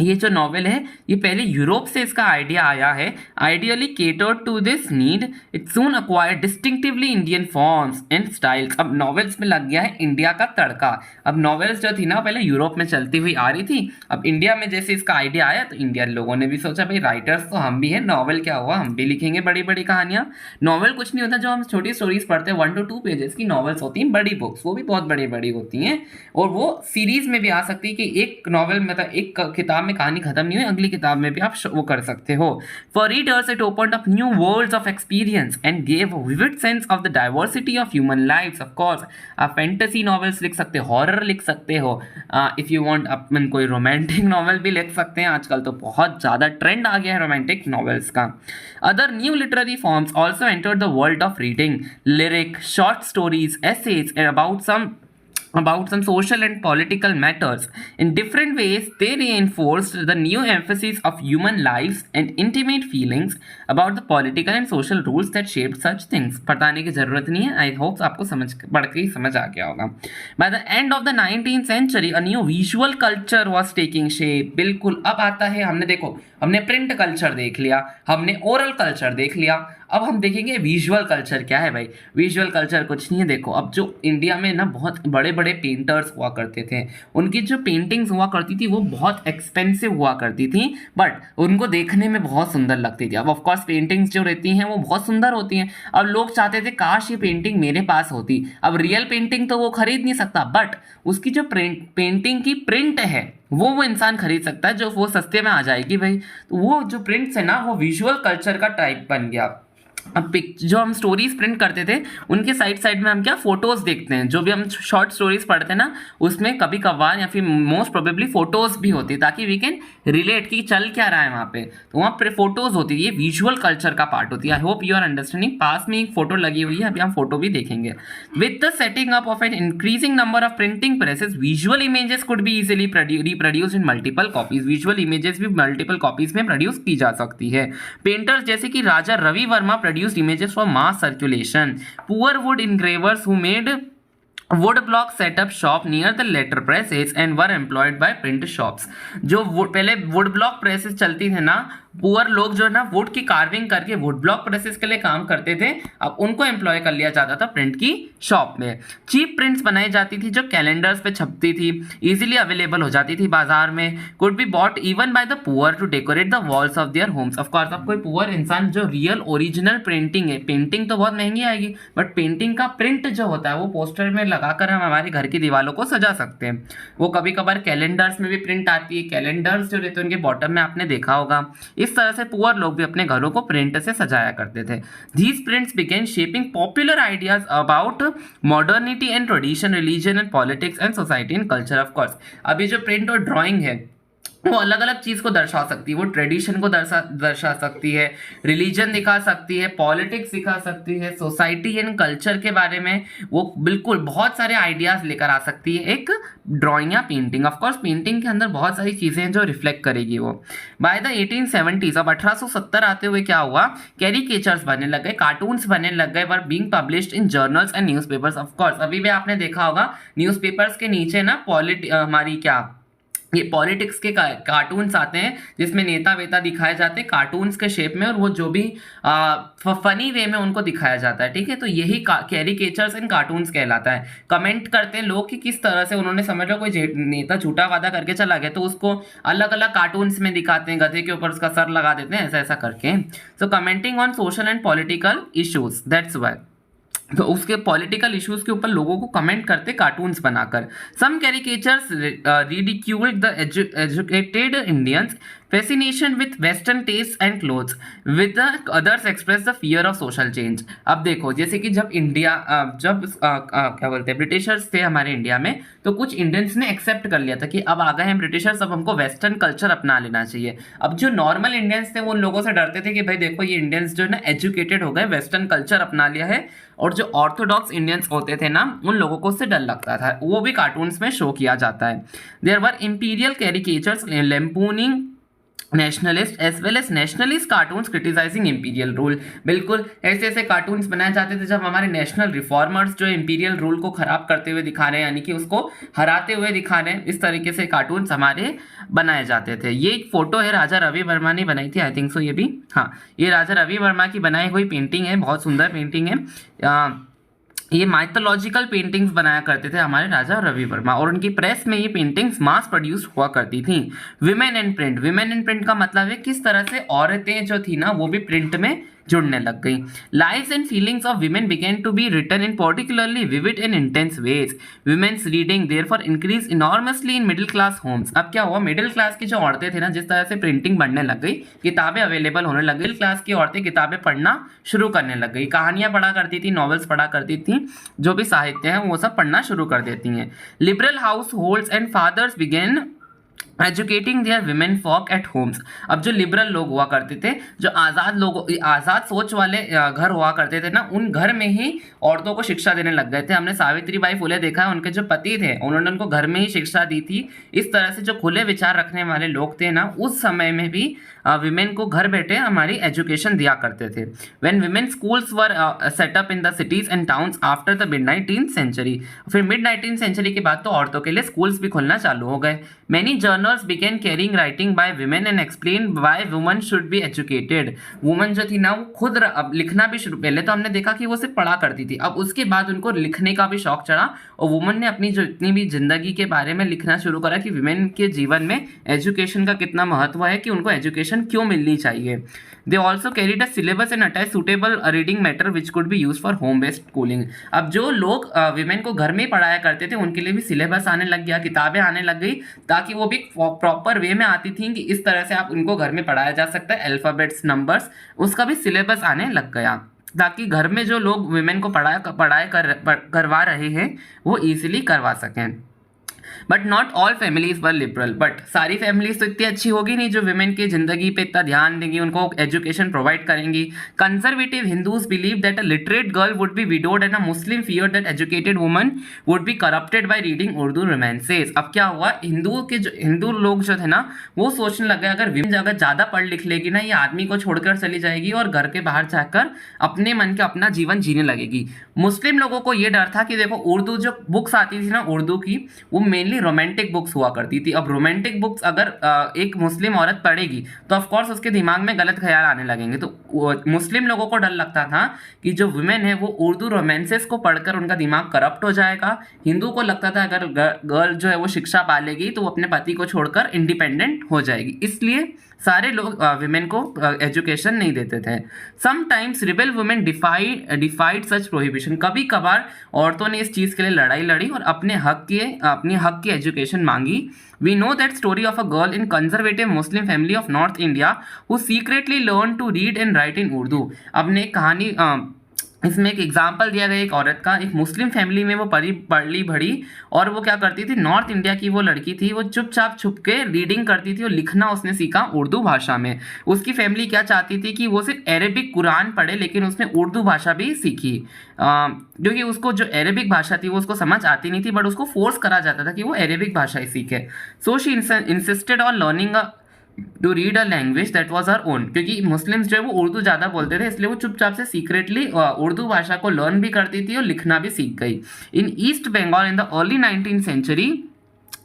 ये जो नॉवेल है ये पहले यूरोप से इसका आइडिया आया है। Ideally catered to this need, it soon acquired distinctively Indian forms and styles. अब नॉवेल्स में लग गया है इंडिया का तड़का। अब नॉवेल्स जो थी ना पहले यूरोप में चलती हुई आ रही थी, अब इंडिया में जैसे इसका आइडिया आया तो इंडियन लोगों ने भी सोचा भाई राइटर्स तो हम भी हैं, नॉवेल क्या हुआ, हम भी लिखेंगे बड़ी बड़ी कहानियाँ। नॉवेल कुछ नहीं होता, जो हम छोटी स्टोरीज पढ़ते हैं 1 to 2 पेजेस की नॉवेल्स होती हैं, बड़ी बुक्स वो भी बहुत बड़ी बड़ी होती हैं, और वो सीरीज में भी आ सकती है कि एक नॉवेल मतलब एक किताब किताब में कहानी खत्म नहीं हुई, अगली किताब में भी आप वो कर सकते हो। For readers it opened up new worlds of experience and gave vivid sense of the diversity of human lifes. Of course आप फैंटेसी नॉवेल्स लिख सकते हो, हॉरर लिख सकते हो, इफ़ यू वांट अपन कोई रोमांटिक नॉवेल भी लिख सकते हैं। आजकल तो बहुत ज़्यादा ट्रेंड आ गया है रोमांटिक नॉवेल्स का। Other new literary forms also entered the world of reading, lyric, short stories, essays about some social and political matters. In different ways, they reinforced the new emphasis of human lives and intimate feelings about the political and social rules that shaped such things. बताने की जरूरत नहीं है, I hope आपको पढ़ के ही समझ आ गया होगा। By the end of the 19th century, a new visual culture was taking shape. बिल्कुल, अब आता है, हमने प्रिंट कल्चर देख लिया, हमने ओरल कल्चर देख लिया, अब हम देखेंगे विजुअल कल्चर क्या है भाई। विजुअल कल्चर कुछ नहीं है, देखो अब जो इंडिया में ना बहुत बड़े बड़े पेंटर्स हुआ करते थे, उनकी जो पेंटिंग्स हुआ करती थी वो बहुत एक्सपेंसिव हुआ करती थी, बट उनको देखने में बहुत सुंदर लगती थी। अब ऑफकोर्स पेंटिंग्स जो रहती हैं वो बहुत सुंदर होती हैं। अब लोग चाहते थे काश ये पेंटिंग मेरे पास होती। अब रियल पेंटिंग तो वो खरीद नहीं सकता, बट उसकी जो पेंटिंग की प्रिंट है वो इंसान खरीद सकता है, जो वो सस्ते में आ जाएगी भाई। तो वो जो प्रिंट्स है ना, वो विजुअल कल्चर का टाइप बन गया। अब जो हम स्टोरीज प्रिंट करते थे उनके साइड में हम क्या फोटोज देखते हैं, जो भी हम शॉर्ट स्टोरीज पढ़ते हैं ना उसमें कभी कभार या फिर मोस्ट प्रोबेबली फोटोज भी होती है, ताकि वी कैन रिलेट कि चल क्या रहा है वहाँ पे, तो वहाँ पे फोटोज होती है। ये विजुअल कल्चर का पार्ट होती है। I hope you are understanding. पास में एक फोटो लगी हुई है, अभी हम फोटो भी देखेंगे। With the setting up of an increasing number of printing presses, visual images could be easily reproduced in multiple copies. Visual images भी मल्टीपल कॉपीज में प्रोड्यूस की जा सकती है। पेंटर्स जैसे कि Raja Ravi Varma produced images for mass circulation. Poor wood engravers who made wood block set up shop near the letter presses and were employed by print shops. जो पहले वुड ब्लॉक प्रेसेस चलती थे ना, पुअर लोग जो है ना वुड की कार्विंग करके वुड ब्लॉक प्रेसेस के लिए काम करते थे, अब उनको एम्प्लॉय कर लिया जाता था प्रिंट की शॉप में। चीप प्रिंट्स बनाई जाती थी जो कैलेंडर्स पे छपती थी, इजीली अवेलेबल हो जाती थी बाजार में। Could be bought even by the poor to decorate the walls of their homes. Of course अब कोई पुअर इंसान जो रियल ओरिजिनल प्रिंटिंग है, पेंटिंग तो बहुत महंगी आएगी, बट पेंटिंग का प्रिंट जो होता है वो पोस्टर में लगाकर हम हमारे घर की दीवारों को सजा सकते हैं। वो कभी कभार कैलेंडर्स में भी प्रिंट आती है। कैलेंडर्स जो रहते हैं उनके बॉटम में आपने देखा होगा। इस तरह से पुअर लोग भी अपने घरों को प्रिंट से सजाया करते थे। These prints began shaping popular ideas about modernity and tradition, religion and politics and society and culture. Of course, अभी जो प्रिंट और ड्राइंग है वो अलग अलग चीज़ को दर्शा सकती है। वो ट्रेडिशन को दर्शा सकती है, रिलीजन दिखा सकती है, पॉलिटिक्स दिखा सकती है, सोसाइटी एंड कल्चर के बारे में वो बिल्कुल बहुत सारे आइडियाज़ लेकर आ सकती है एक ड्राइंग या पेंटिंग। ऑफ कोर्स पेंटिंग के अंदर बहुत सारी चीज़ें हैं जो रिफ्लेक्ट करेगी वो। बाय द 1870s, अब 1870 आते हुए क्या हुआ, कैरिकेचर्स बनने लग गए, कार्टून्स बनने लग गए, were being published in journals and newspapers. Of course अभी भी आपने देखा होगा न्यूज़पेपर्स के नीचे ना हमारी क्या ये पॉलिटिक्स के कार्टून्स आते हैं जिसमें नेता वेता दिखाए जाते हैं कार्टून्स के शेप में, और वो जो भी फनी वे में उनको दिखाया जाता है। ठीक है, तो यही कैरिकेचर्स एंड कार्टून्स कहलाता है। कमेंट करते हैं लोग कि किस तरह से उन्होंने, समझ लो कोई नेता झूठा वादा करके चला गया तो उसको अलग अलग कार्टून्स में दिखाते हैं, गधे के ऊपर उसका सर लगा देते हैं, ऐसा ऐसा करके। So commenting on social and political issues, that's why. तो उसके पॉलिटिकल इश्यूज के ऊपर लोगों को कमेंट करते कार्टून्स बनाकर। सम caricatures ridiculed the educated Indians fascination with western tastes and clothes, with the others express the fear of social change. अब देखो जैसे कि जब क्या बोलते हैं ब्रिटिशर्स थे हमारे इंडिया में, तो कुछ इंडियंस ने एक्सेप्ट कर लिया था कि अब आ गए हैं ब्रिटिशर्स, अब हमको वेस्टर्न कल्चर अपना लेना चाहिए। अब जो नॉर्मल इंडियंस थे वो उन लोगों से डरते थे कि भाई देखो ये इंडियंस जो है ना एजुकेटेड हो गए, वेस्टर्न कल्चर अपना लिया है, और जो ऑर्थोडॉक्स इंडियंस होते थे ना उन लोगों को उससे डर लगता था। वो भी कार्टून्स में शो किया जाता है। There were imperial caricatures lampooning nationalist as well as nationalist cartoons criticising imperial rule. बिल्कुल ऐसे ऐसे कार्टून्स बनाए जाते थे जब हमारे नेशनल रिफॉर्मर्स जो इंपीरियल रूल को खराब करते हुए दिखा रहे हैं, यानी कि उसको हराते हुए दिखा रहे हैं, इस तरीके से कार्टून्स हमारे बनाए जाते थे। ये एक फोटो है, राजा रवि वर्मा ने बनाई थी, आई थिंक सो। ये भी हाँ, ये राजा रवि वर्मा की बनाई हुई पेंटिंग है, बहुत सुंदर पेंटिंग है। ये माइथोलॉजिकल पेंटिंग्स बनाया करते थे हमारे राजा रवि वर्मा, और उनकी प्रेस में ये पेंटिंग्स मास प्रोड्यूस हुआ करती थी। Women and print, women and print का मतलब है किस तरह से औरतें जो थी ना वो भी प्रिंट में जुड़ने लग गई। Lives and feelings of women began to be written in particularly vivid and intense ways. Women's reading therefore increase enormously in middle class homes. अब क्या हुआ, मिडिल क्लास की जो औरतें थी ना, जिस तरह से प्रिंटिंग बढ़ने लग गई, किताबें अवेलेबल होने लग गई, मिडिल क्लास की औरतें किताबें पढ़ना शुरू करने लग गई, कहानियां पढ़ा करती थी, नॉवेल्स पढ़ा करती थी, जो भी साहित्य है वो सब पढ़ना शुरू कर देती हैं। Liberal households and fathers began educating their women folk at homes. अब जो लिबरल लोग हुआ करते थे, जो आज़ाद लोग, आज़ाद सोच वाले घर हुआ करते थे ना, उन घर में ही औरतों को शिक्षा देने लग गए थे। हमने सावित्रीबाई फुले देखा है, उनके जो पति थे उन्होंने उनको घर में ही शिक्षा दी थी। इस तरह से जो खुले विचार रखने वाले लोग थे ना, उस समय में भी विमेन को घर बैठे हमारी एजुकेशन दिया करते थे। When women schools were set up in the cities and towns after the mid 19th century, फिर मिड 19th सेंचुरी के बाद तो औरतों के लिए स्कूल्स भी खुलना चालू हो गए। Many journals began carrying writing by women and explain why woman should be educated. Woman जो थी ना, वो खुद अब लिखना भी शुरू, पहले तो हमने देखा कि वो सिर्फ पढ़ा करती थी, अब उसके बाद उनको लिखने का भी शौक चढ़ा और वुमन ने अपनी जो इतनी भी जिंदगी के बारे में लिखना शुरू करा कि विमेन के जीवन में एजुकेशन का कितना महत्व है, कि उनको एजुकेशन क्यों मिलनी चाहिए। They also carried a syllabus and attach suitable reading matter which could be use for home based schooling. अब जो लोग विमेन को घर में ही पढ़ाया करते थे, उनके लिए भी सिलेबस आने लग गया, किताबें आने लग गई, ताकि वो भी प्रॉपर वे में आती थी कि इस तरह से आप उनको घर में पढ़ाया जा सकता है, अल्फाबेट्स, नंबर्स, उसका भी सिलेबस आने लग गया, ताकि घर में जो लोग विमेन को पढ़ाई करवा रहे हैं वो ईजिली करवा सकें। But not all families were liberal. But सारी फैमिलीज तो इतनी अच्छी होगी नहीं जो विमेन की जिंदगी पे इतना ध्यान देंगी, उनको एजुकेशन प्रोवाइड करेंगी। Conservative Hindus believe that a literate girl would be widowed and a Muslim fear that educated woman would be corrupted by reading Urdu romances. अब क्या हुआ, हिंदू लोग जो थे ना, वो सोचने लगे अगर विमेन अगर ज्यादा पढ़ लिख लेगी ना, ये आदमी को छोड़कर चली जाएगी और घर के बाहर जाकर अपने मन का अपना जीवन जीने लगेगी। मुस्लिम लोगों को ये डर था कि देखो, उर्दू जो बुक्स आती थी ना उर्दू की, वो मेनली रोमांटिक बुक्स हुआ करती थी। अब रोमांटिक बुक्स अगर एक मुस्लिम औरत पढ़ेगी तो ऑफ कोर्स उसके दिमाग में गलत ख्याल आने लगेंगे। तो मुस्लिम लोगों को डर लगता था कि जो वुमेन है वो उर्दू रोमांसेस को पढ़कर उनका दिमाग करप्ट हो जाएगा। हिंदू को लगता था अगर गर्ल जो है वो शिक्षा पालेगी तो वो अपने पति को छोड़कर इंडिपेंडेंट हो जाएगी, इसलिए सारे लोग विमेन को एजुकेशन नहीं देते थे। समटाइम्स रिबेल वुमेन डिफाइड सच प्रोहिबिशन। कभी कभार औरतों ने इस चीज़ के लिए लड़ाई लड़ी और अपने हक की एजुकेशन मांगी। We know that story of a girl in conservative Muslim family of North India who secretly learned to read and write in Urdu। अब ने कहानी इसमें एक एग्जाम्पल दिया गया एक औरत का, एक मुस्लिम फैमिली में वो पढ़ी बढ़ी और वो क्या करती थी, नॉर्थ इंडिया की वो लड़की थी, वो चुपचाप छुप के रीडिंग करती थी और लिखना उसने सीखा उर्दू भाषा में। उसकी फैमिली क्या चाहती थी कि वो सिर्फ अरेबिक कुरान पढ़े, लेकिन उसने उर्दू भाषा भी सीखी, क्योंकि उसको जो अरेबिक भाषा थी वो उसको समझ आती नहीं थी, बट उसको फोर्स करा जाता था कि वो अरेबिक भाषा ही सीखे। So she insisted on learning to read a language that was her own. क्योंकि मुस्लिम्स जो है वो उर्दू ज़्यादा बोलते थे, इसलिए वो चुपचाप से सीक्रेटली उर्दू भाषा को लर्न भी करती थी और लिखना भी सीख गई। In East Bengal in the early 19th century,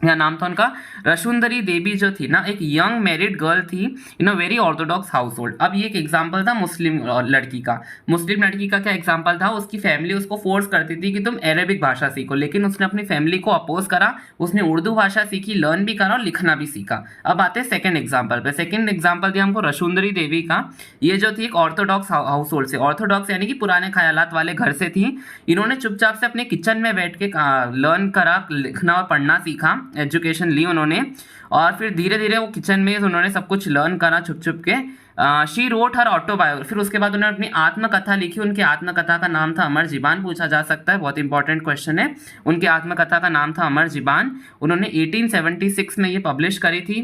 या नाम था उनका रशुंदरी देवी, जो थी ना एक यंग मैरिड गर्ल थी in a very orthodox household. अब ये एक एग्जाम्पल था मुस्लिम लड़की का। मुस्लिम लड़की का क्या एग्जाम्पल था, उसकी फैमिली उसको फोर्स करती थी कि तुम अरेबिक भाषा सीखो, लेकिन उसने अपनी फैमिली को अपोज करा, उसने उर्दू भाषा सीखी, लर्न भी करा और लिखना भी सीखा। अब आते हैं सेकंड एग्जाम्पल पे। सेकंड एग्जाम्पल दिया हमको रशुंदरी देवी का। ये जो थी एक ऑर्थोडॉक्स हाउस होल्ड से, ऑर्थोडॉक्स यानी कि पुराने ख्यालात वाले घर से थी। इन्होंने चुपचाप से अपने किचन में बैठ के लर्न करा, लिखना और पढ़ना सीखा, एजुकेशन ली उन्होंने, और फिर धीरे धीरे वो किचन में उन्होंने सब कुछ लर्न करा छुप छुप के। She wrote her autobiography. फिर उसके बाद उन्होंने अपनी आत्मकथा लिखी। उनकी आत्मकथा का नाम था अमर जीबान। पूछा जा सकता है, बहुत इंपॉर्टेंट क्वेश्चन है। उनकी आत्मकथा का नाम था अमर जीबान। उन्होंने 1876 में ये पब्लिश करी थी।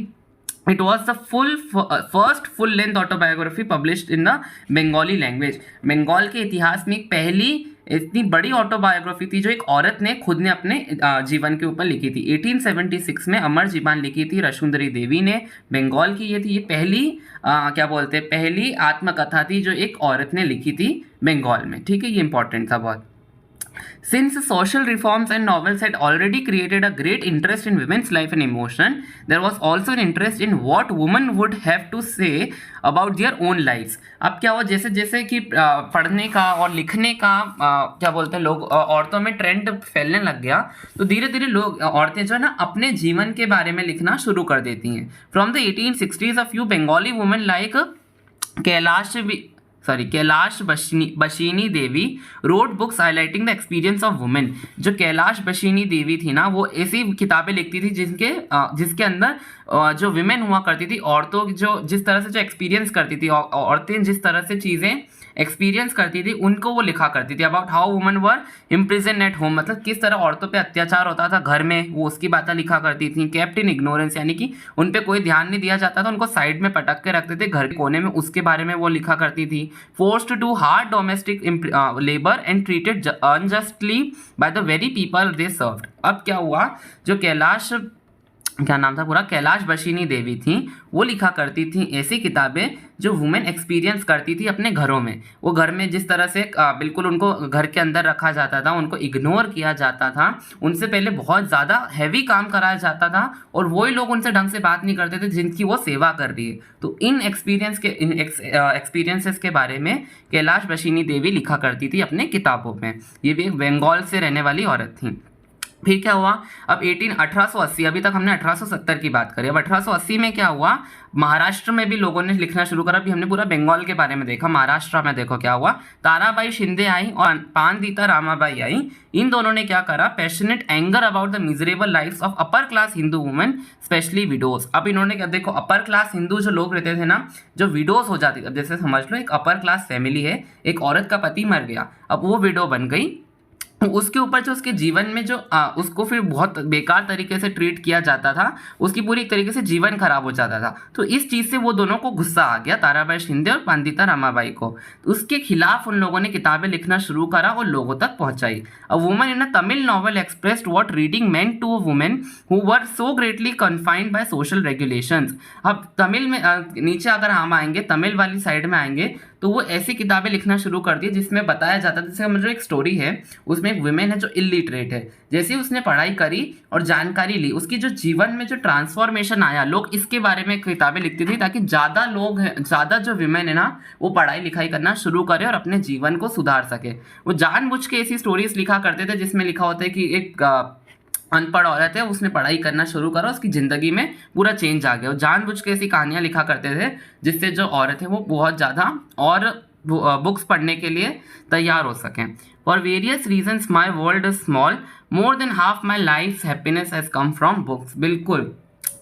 It was the first full length autobiography published in the Bengali language। Bengal के इतिहास में एक पहली इतनी बड़ी ऑटोबायोग्राफी थी जो एक औरत ने खुद ने अपने जीवन के ऊपर लिखी थी। 1876 में अमर जीबान लिखी थी रशुंदरी देवी ने, बंगाल की ये थी। ये पहली पहली आत्मकथा थी जो एक औरत ने लिखी थी बंगाल में। ठीक है, ये इंपॉर्टेंट था बहुत। Since social reforms and novels had already created a great interest in women's life and emotion, there was also an interest in what women would have to say about their own lives। अब क्या हुआ, जैसे जैसे कि पढ़ने का और लिखने का क्या बोलते हैं लोग, औरतों में ट्रेंड फैलने लग गया, तो धीरे धीरे लोग औरतें जो है ना अपने जीवन के बारे में लिखना शुरू कर देती हैं। From the 1860s, a few Bengali women like Kailash sorry Kailash Bashini Devi wrote books highlighting the experience of women. जो कैलाश बशीनी देवी थी ना, वो ऐसी किताबें लिखती थी जिसके अंदर जो विमेन हुआ करती थी, औरतों जो जिस तरह से जो एक्सपीरियंस करती थी, औरतें जिस तरह से चीज़ें एक्सपीरियंस करती थी, उनको वो लिखा करती थी। About how women were imprison at home, मतलब किस तरह औरतों पे अत्याचार होता था घर में, वो उसकी बातें लिखा करती थी। केप्ट इन इग्नोरेंस, यानी कि उन पे कोई ध्यान नहीं दिया जाता था, उनको साइड में पटक के रखते थे घर के कोने में, उसके बारे में वो लिखा करती थी। Forced to hard domestic labour and treated unjustly by the very people they served. अब क्या हुआ, जो क्या नाम था पूरा, कैलाश बशीनी देवी थी, वो लिखा करती थी ऐसी किताबें जो वुमेन एक्सपीरियंस करती थी अपने घरों में। वो घर में जिस तरह से बिल्कुल उनको घर के अंदर रखा जाता था, उनको इग्नोर किया जाता था, उनसे पहले बहुत ज़्यादा हैवी काम कराया जाता था, और वही लोग उनसे ढंग से बात नहीं करते थे जिनकी वो सेवा कर रही है। तो इन एक्सपीरियंसेस के बारे में कैलाश बशीनी देवी लिखा करती थी अपने किताबों में। ये भी एक बंगाल से रहने वाली औरत थी। फिर क्या हुआ, अब 1880, अभी तक हमने 1870 की बात करी, अब 1880 में क्या हुआ, महाराष्ट्र में भी लोगों ने लिखना शुरू करा। अभी हमने पूरा बंगाल के बारे में देखा, महाराष्ट्र में देखो क्या हुआ। ताराबाई शिंदे आई और पानदीता रामाबाई आई। इन दोनों ने क्या करा, passionate anger about the miserable lifes of upper class Hindu women, specially widows. अब इन्होंने क्या, देखो अपर क्लास हिंदू जो लोग रहते थे ना, जो विडोज हो जाती, अब जैसे समझ लो एक अपर क्लास फैमिली है, एक औरत का पति मर गया, अब वो विडो बन गई, उसके ऊपर जो उसके जीवन में जो उसको फिर बहुत बेकार तरीके से ट्रीट किया जाता था, उसकी पूरी एक तरीके से जीवन खराब हो जाता था। तो इस चीज़ से वो दोनों को गुस्सा आ गया, ताराबाई शिंदे और पांडिता रामाबाई को। तो उसके खिलाफ उन लोगों ने किताबें लिखना शुरू करा और लोगों तक पहुंचाई। A woman in a Tamil novel expressed what reading meant to a women who were so greatly confined by social regulations. अब तमिल में नीचे अगर हम आएंगे, तमिल वाली साइड में आएंगे, तो वो ऐसी किताबें लिखना शुरू कर दी जिसमें बताया जाता है, जैसे समझो एक स्टोरी है, उसमें एक वुमेन है जो इलिटरेट है, जैसे ही उसने पढ़ाई करी और जानकारी ली, उसकी जो जीवन में जो ट्रांसफॉर्मेशन आया, लोग इसके बारे में किताबें लिखती थी ताकि ज़्यादा जो वुमेन है ना, वो पढ़ाई लिखाई करना शुरू करे और अपने जीवन को सुधार सके। वो जानबूझ के ऐसी स्टोरीज लिखा करते थे जिसमें लिखा होता है कि एक अनपढ़ औरत है, उसने पढ़ाई करना शुरू करा, उसकी ज़िंदगी में पूरा चेंज आ गया। वो जानबूझ के ऐसी कहानियाँ लिखा करते थे जिससे जो औरत है वो बहुत ज़्यादा और बुक्स पढ़ने के लिए तैयार हो सकें। For various reasons my world is small, more than half my life happiness has come from books. बिल्कुल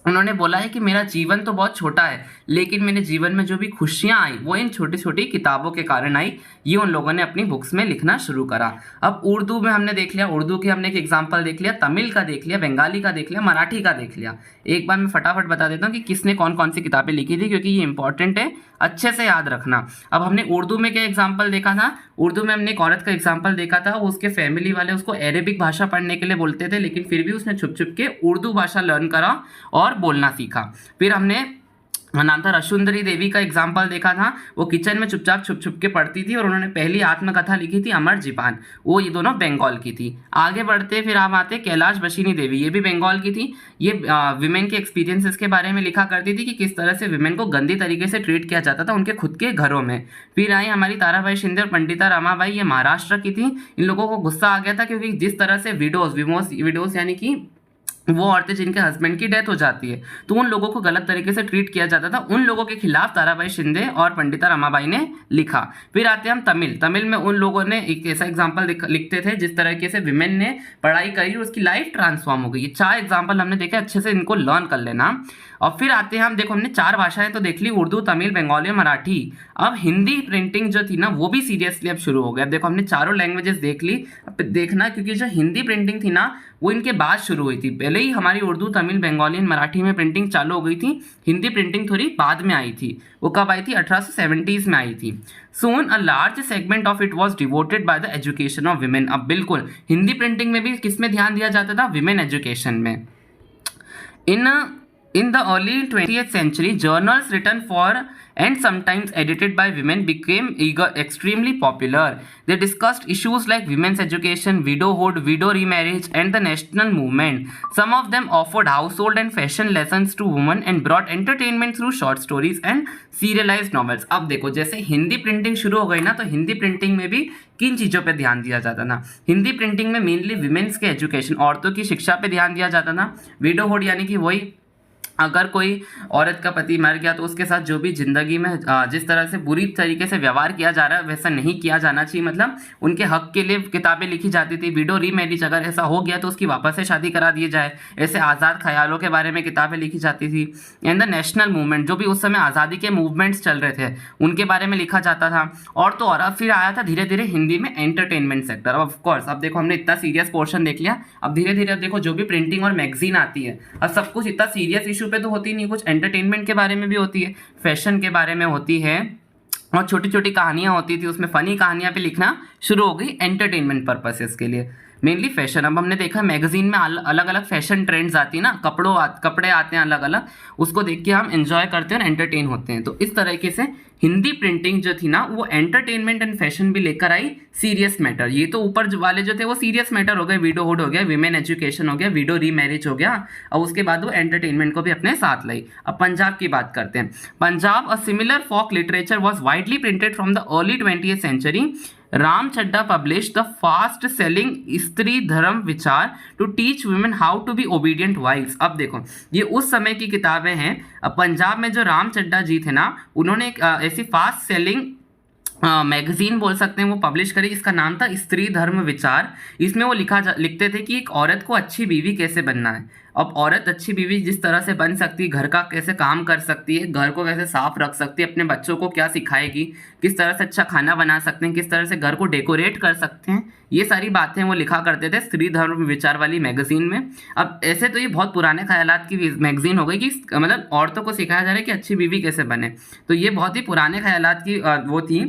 उन्होंने बोला है कि मेरा जीवन तो बहुत छोटा है, लेकिन मेरे जीवन में जो भी खुशियाँ आई वो इन छोटी छोटी किताबों के कारण आई। ये उन लोगों ने अपनी बुक्स में लिखना शुरू करा। अब उर्दू में हमने देख लिया, उर्दू की हमने एक एग्जाम्पल देख लिया, तमिल का देख लिया, बंगाली का देख लिया, मराठी का देख लिया। एक बार मैं फटाफट बता देता हूँ कि किसने कौन कौन सी किताबें लिखी थी, क्योंकि ये इंपॉर्टेंट है, अच्छे से याद रखना। अब हमने उर्दू में क्या एग्जाम्पल देखा था, उर्दू में हमने एक औरत का एग्जाम्पल देखा था, वो उसके फैमिली वाले उसको अरेबिक भाषा पढ़ने के लिए बोलते थे, लेकिन फिर भी उसने छुप छुप के उर्दू भाषा लर्न करा और बोलना सीखा। फिर हमने नाम था रशुंदरी देवी का एग्जाम्पल देखा था, वो किचन में चुपचाप छुप छुप के पढ़ती थी और उन्होंने पहली आत्मकथा लिखी थी अमर जीपान, वो ये दोनों बंगाल की थी। आगे बढ़ते फिर हम आते कैलाश बशीनी देवी, ये भी बंगाल की थी। ये विमेन के एक्सपीरियंसेस के बारे में लिखा करती थी कि किस तरह से विमेन को गंदी तरीके से ट्रीट किया जाता था उनके खुद के घरों में। फिर आई हमारी ताराबाई शिंदे और पंडिता रामाबाई, ये महाराष्ट्र की थी। इन लोगों को गुस्सा आ गया था क्योंकि जिस तरह से विडोज यानी कि वो औरतें जिनके हस्बैंड की डेथ हो जाती है, तो उन लोगों को गलत तरीके से ट्रीट किया जाता था, उन लोगों के खिलाफ ताराबाई शिंदे और पंडिता रमाबाई ने लिखा। फिर आते हैं हम तमिल में उन लोगों ने एक ऐसा एग्जाम्पल लिखते थे जिस तरीके से विमेन ने पढ़ाई करी और उसकी लाइफ ट्रांसफॉर्म हो गई। ये 4 एग्जाम्पल हमने देखे, अच्छे से इनको लर्न कर लेना। और फिर आते हैं हम, देखो हमने 4 भाषाएं तो देख ली, उर्दू, तमिल, बंगाली, मराठी। अब हिंदी प्रिंटिंग जो थी ना, वो भी सीरियसली अब शुरू हो गया। अब देखो हमने चारों लैंग्वेजेस देख ली, अब देखना क्योंकि जो हिंदी प्रिंटिंग थी ना, वो इनके बाद शुरू हुई थी। पहले ही हमारी उर्दू, तमिल, बंगाली, मराठी में प्रिंटिंग चालू हो गई थी, हिंदी प्रिंटिंग थोड़ी बाद में आई थी। वो कब आई थी? 1870s में आई थी। Soon a large segment of it was devoted by the education of women. अब बिल्कुल हिंदी प्रिंटिंग में भी किस में ध्यान दिया जाता था? विमेन एजुकेशन में। In the early 20th century, journals written for and sometimes edited by women became extremely popular. They discussed issues like women's education, widowhood, widow remarriage, and the national movement. Some of them offered household and fashion lessons to women and brought entertainment through short stories and serialized novels. अब देखो जैसे Hindi printing शुरू हो गई ना, तो Hindi printing में भी किन चीज़ों पे ध्यान दिया जाता था? हिंदी प्रिंटिंग में मेनली विमेंस के एजुकेशन, औरतों की शिक्षा पे ध्यान दिया जाता था। विडोहुड यानी कि वही अगर कोई औरत का पति मर गया तो उसके साथ जो भी ज़िंदगी में जिस तरह से बुरी तरीके से व्यवहार किया जा रहा है वैसा नहीं किया जाना चाहिए। मतलब उनके हक के लिए किताबें लिखी जाती थी। विडो रीमैरिज अगर ऐसा हो गया तो उसकी वापस से शादी करा दी जाए, ऐसे आज़ाद ख्यालों के बारे में किताबें लिखी जाती थी। एंड द नेशनल मूवमेंट, जो भी उस समय आज़ादी के मूवमेंट्स चल रहे थे उनके बारे में लिखा जाता था। और तो और अब फिर आया था धीरे धीरे हिंदी में एंटरटेनमेंट सेक्टर। ऑफ कोर्स अब देखो हमने इतना सीरियस पोर्शन देख लिया, अब धीरे धीरे अब देखो जो भी प्रिंटिंग और मैगजीन आती है अब सब कुछ इतना सीरियस इशू पे तो होती नहीं, कुछ एंटरटेनमेंट के बारे में भी होती है, फैशन के बारे में होती है, और छोटी छोटी कहानियां होती थी उसमें, फनी कहानियां भी लिखना शुरू हो गई एंटरटेनमेंट पर्पसेस के लिए, मेनली फैशन। अब हमने देखा मैगजीन में अलग अलग फैशन ट्रेंड्स आती है ना, कपड़े आते हैं अलग अलग, उसको देख के हम एंजॉय करते हैं और एंटरटेन होते हैं। तो इस तरीके से हिंदी प्रिंटिंग जो थी ना वो एंटरटेनमेंट एंड फैशन भी लेकर आई, सीरियस मैटर। ये तो ऊपर वाले जो थे वो सीरियस मैटर हो गए, विडोहुड हो गया, विमेन एजुकेशन हो गया, विडो रीमैरिज हो गया, और उसके बाद वो एंटरटेनमेंट को भी अपने साथ लाई। अब पंजाब की बात करते हैं। Punjab, a similar folk literature was widely printed from the early 20th century. Ram Chadha published the fast selling Stri Dharm Vichar to teach women how to be obedient wifes. अब देखो ये उस समय की किताबें हैं। अब पंजाब में जो राम चड्ढा जी थे ना उन्होंने एक ऐसी फास्ट सेलिंग मैगजीन बोल सकते हैं वो पब्लिश करी, इसका नाम था स्त्री धर्म विचार। इसमें वो लिखते थे कि एक औरत को अच्छी बीवी कैसे बनना है। अब औरत अच्छी बीवी जिस तरह से बन सकती है, घर का कैसे काम कर सकती है, घर को कैसे साफ रख सकती है, अपने बच्चों को क्या सिखाएगी, किस तरह से अच्छा खाना बना सकते हैं, किस तरह से घर को डेकोरेट कर सकते हैं, ये सारी बातें वो लिखा करते थे स्त्री धर्म विचार वाली मैगजीन में। अब ऐसे तो ये बहुत पुराने ख्यालात की मैगजीन हो गई कि मतलब औरतों को सिखाया जा रहा है कि अच्छी बीवी कैसे बने, तो ये बहुत ही पुराने ख्यालात की वो थी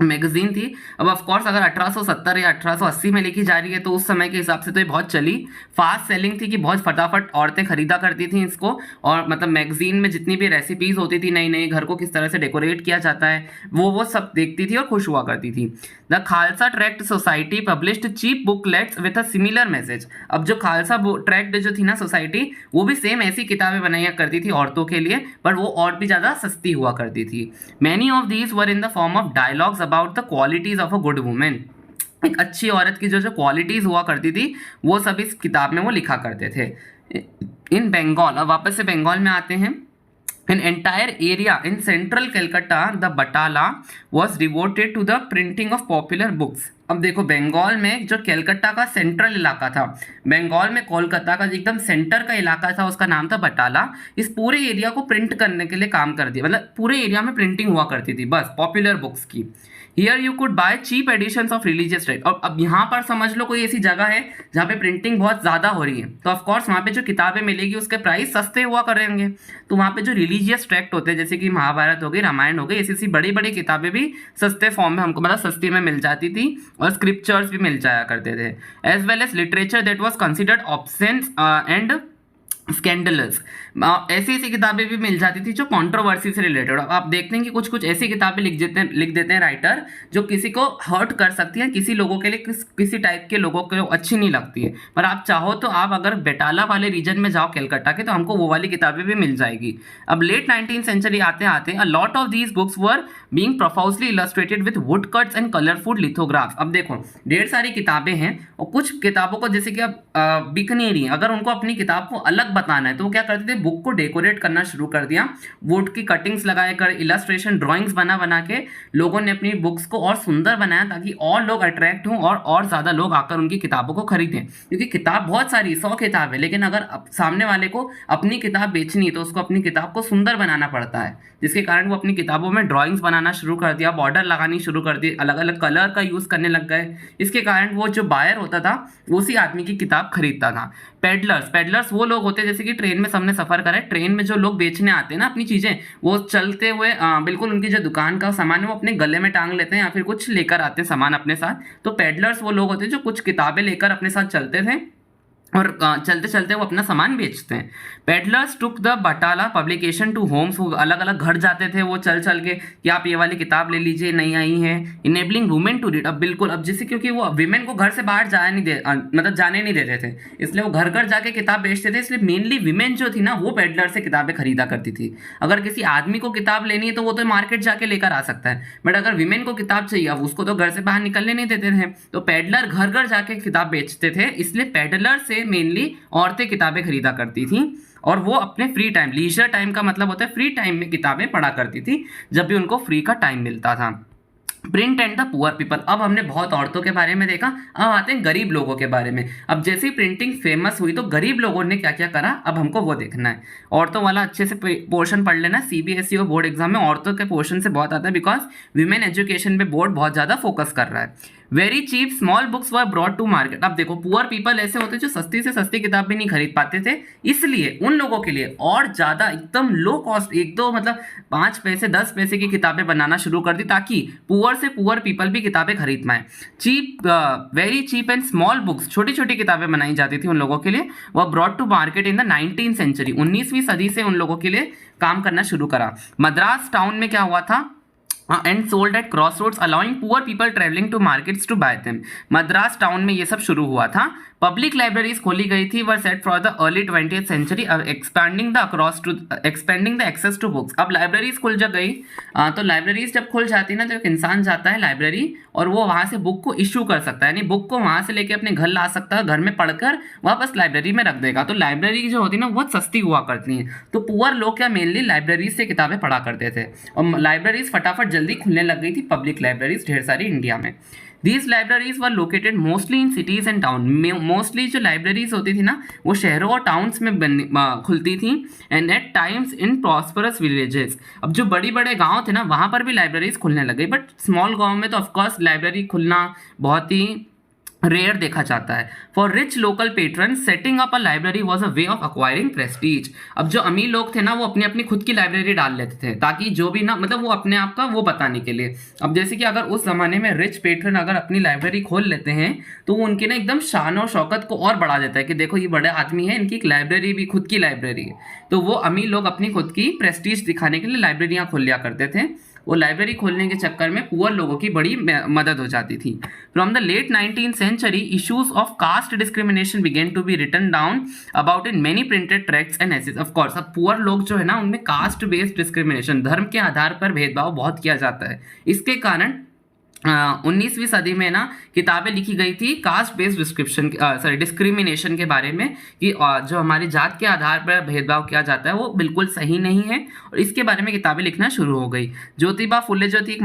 मैगजीन थी। अब ऑफ कोर्स अगर 1870 या 1880 में लिखी जा रही है तो उस समय के हिसाब से तो ये बहुत चली, फास्ट सेलिंग थी कि बहुत फटाफट औरतें खरीदा करती थी इसको। और मतलब मैगजीन में जितनी भी रेसिपीज होती थी, नई नई घर को किस तरह से डेकोरेट किया जाता है, वो सब देखती थी और खुश हुआ करती थी। The Khalsa tract society published cheap booklets with a similar message. अब जो खालसा ट्रैक्ट जो थी ना सोसाइटी वो भी सेम ऐसी किताबें बनाया करती थी औरतों के लिए, पर वो और भी ज़्यादा सस्ती हुआ करती थी। Many of these were in the form of dialogues about the qualities of a good women. एक अच्छी औरत की जो क्वालिटीज हुआ करती थी वो सब इस किताब में वो लिखा करते थे। इन बंगाल, अब वापस से बंगाल में आते हैं। An entire area in central Calcutta, the Batala, was devoted to the printing of popular books. अब देखो बंगाल में जो कलकत्ता का सेंट्रल इलाका था, बंगाल में कोलकाता का एकदम सेंटर का इलाका था, उसका नाम था बटाला। इस पूरे एरिया को प्रिंट करने के लिए काम कर दिया, मतलब पूरे एरिया में प्रिंटिंग हुआ करती थी बस पॉपुलर बुक्स की। Here you could buy cheap editions of religious text. और अब यहाँ पर समझ लो कोई ऐसी जगह है जहाँ पे प्रिंटिंग बहुत ज़्यादा हो रही है तो ऑफकोर्स वहाँ पे जो किताबें मिलेगी उसके प्राइस सस्ते हुआ करेंगे। तो वहाँ पे जो रिलीजियस टेक्स्ट होते हैं जैसे कि महाभारत हो गई, रामायण हो गई, ऐसी बड़ी बड़ी किताबें भी सस्ते फॉर्म में हमको मतलब सस्ती में मिल जाती थी, और स्क्रिप्चर्स भी मिल जाया करते थे। As well as literature that was considered obscene and scandalous. ऐसी ऐसी किताबें भी मिल जाती थी जो कंट्रोवर्सी से रिलेटेड। आप देखते हैं कि कुछ कुछ ऐसी किताबें लिख देते हैं राइटर जो किसी को हर्ट कर सकती हैं, किसी लोगों के लिए किसी टाइप के लोगों को अच्छी नहीं लगती है। पर आप चाहो तो आप अगर बेटाला वाले रीजन में जाओ कलकत्ता के तो हमको वो वाली किताबें भी मिल जाएगी। अब लेट 19th century आते आते a lot of these books were being profusely illustrated with woodcuts and colourful lithographs. अब देखो ढेर सारी किताबें हैं और कुछ किताबों को जैसे कि अब बिक नहीं रही, अगर उनको अपनी किताब को अलग बताना है तो वो क्या करते थे, बुक को डेकोरेट करना शुरू कर दिया, वुड की कटिंग्स लगाए कर इलस्ट्रेशन ड्राइंग्स बना के लोगों ने अपनी बुक्स को और सुंदर बनाया ताकि और लोग अट्रैक्ट हों और ज़्यादा लोग आकर उनकी किताबों को खरीदें। क्योंकि किताब बहुत सारी 100 किताब है, लेकिन अगर सामने वाले को अपनी किताब बेचनी है तो उसको अपनी किताब को सुंदर बनाना पड़ता है, जिसके कारण वो अपनी किताबों में ड्राइंग्स बनाना शुरू कर दिया, बॉर्डर लगानी शुरू कर दी, अलग अलग कलर का यूज़ करने लग गए। इसके कारण वो जो बायर होता था उसी आदमी की किताब खरीदता था। पेडलर्स वो लोग होते हैं जैसे कि ट्रेन में सबने सफ़र करा है, ट्रेन में जो लोग बेचने आते हैं ना अपनी चीज़ें, वो चलते हुए बिल्कुल उनकी जो दुकान का सामान है वो अपने गले में टांग लेते हैं या फिर कुछ लेकर आते हैं सामान अपने साथ। तो पेडलर्स वो लोग होते हैं जो कुछ किताबें लेकर अपने साथ चलते थे और चलते चलते वो अपना सामान बेचते हैं। Peddlers took the Battala publication to homes, वो अलग अलग घर जाते थे वो चल के कि आप ये वाली किताब ले लीजिए, नई आई है। Enabling women to read. अब बिल्कुल अब जैसे क्योंकि वो विमेन को घर से बाहर जाने नहीं देते थे, इसलिए वो घर घर जाके किताब बेचते थे, इसलिए मेनली विमेन जो थी ना वो पेडलर से किताबें खरीदा करती थी। अगर किसी आदमी को किताब लेनी है तो वो तो मार्केट जाके लेकर आ सकता है, बट अगर विमेन को किताब चाहिए अब उसको तो घर से बाहर निकलने नहीं देते थे, तो पेडलर घर घर जाके किताब बेचते थे। इसलिए पेडलर से औरतें मेनली औरतें किताबें खरीदा करती थी और वो अपने फ्री टाइम, लीजर टाइम का मतलब होता है फ्री टाइम में किताबें पढ़ा करती थी जब भी उनको फ्री का टाइम मिलता था। Print and the poor people, अब हमने बहुत औरतों के बारे में देखा, अब आते हैं गरीब लोगों के बारे में। अब जैसे ही प्रिंटिंग फेमस हुई तो गरीब लोगों ने क्या क्या करा, अब हमको वो देखना है। औरतों वाला अच्छे से पोर्शन पढ़ लेना, सीबीएसई और बोर्ड एग्जाम में औरतों के पोर्शन से बहुत आता है, बिकॉज विमेन एजुकेशन पे बोर्ड बहुत ज़्यादा फोकस कर रहा है। Very cheap small books were brought to market, अब देखो पुअर पीपल ऐसे होते जो सस्ती से सस्ती किताब भी नहीं खरीद पाते थे, इसलिए उन लोगों के लिए और ज़्यादा एकदम लो कॉस्ट, एक दो मतलब 5 पैसे 10 पैसे की किताबें बनाना शुरू कर दी ताकि पुअर से पुअर पीपल भी किताबें खरीद पाए। Cheap, very cheap and small books, छोटी छोटी किताबें बनाई जाती थी उन लोगों के लिए, वह brought to market in the 19th century, 19वीं सदी से उन लोगों के लिए काम करना शुरू करा। मद्रास टाउन में क्या हुआ था, and sold at cross roads allowing poor people travelling to markets to buy them. Madras town में ये सब शुरू हुआ था। पब्लिक लाइब्रेरीज खोली गई थी, were set for the early 20th century, expanding the access to books. अब लाइब्रेरीज खुल जब गई, तो लाइब्रेरीज जब खुल जाती ना तो एक इंसान जाता है लाइब्रेरी और वो वहाँ से बुक को इशू कर सकता है, यानी बुक को वहाँ से लेके अपने घर ला सकता है, घर में पढ़कर वापस लाइब्रेरी में रख देगा। तो लाइब्रेरी जो होती है ना बहुत सस्ती हुआ करती हैं, तो पुअर लोग क्या मेनली लाइब्रेरीज से किताबें पढ़ा करते थे और लाइब्रेरीज फटाफट जल्दी खुलने लग गई थी, पब्लिक लाइब्रेरीज ढेर सारी इंडिया में। These libraries were located mostly in cities and town. Mostly जो लाइब्रेरीज होती थी ना वो शहरों और टाउन्स में खुलती थी, and at times in prosperous villages. अब जो बड़ी बड़े गांव थे ना वहाँ पर भी लाइब्रेरीज खुलने लग गई, बट स्मॉल गांव में तो ऑफकोर्स लाइब्रेरी खुलना बहुत ही रेयर देखा जाता है। For rich local patron setting up a library was a way of acquiring prestige. अब जो अमीर लोग थे ना वो अपनी अपनी खुद की लाइब्रेरी डाल लेते थे ताकि जो भी ना मतलब वो अपने आप का वो बताने के लिए। अब जैसे कि अगर उस जमाने में रिच पेट्रन अगर अपनी लाइब्रेरी खोल लेते हैं तो वो उनके ना एकदम शान और शौकत को और बढ़ा देता है कि देखो ये बड़े आदमी है, इनकी लाइब्रेरी भी खुद की लाइब्रेरी है। तो वो अमीर लोग अपनी खुद की प्रेस्टीज दिखाने के लिए लाइब्रेरियाँ खोल लिया करते थे। वो लाइब्रेरी खोलने के चक्कर में पुअर लोगों की बड़ी मदद हो जाती थी। From the late 19th century issues of caste discrimination began to be written down about in many printed tracts and essays. Of course अब पुअर लोग जो है ना उनमें कास्ट बेस्ड डिस्क्रिमिनेशन, धर्म के आधार पर भेदभाव बहुत किया जाता है। इसके कारण 19वीं सदी में ना किताबें लिखी गई थी कास्ट बेस्ड डिस्क्रिमिनेशन के बारे में कि जो हमारी जात के आधार पर भेदभाव किया जाता है वो बिल्कुल सही नहीं है, और इसके बारे में किताबें लिखना शुरू हो गई। ज्योतिबा फुले जो थी एक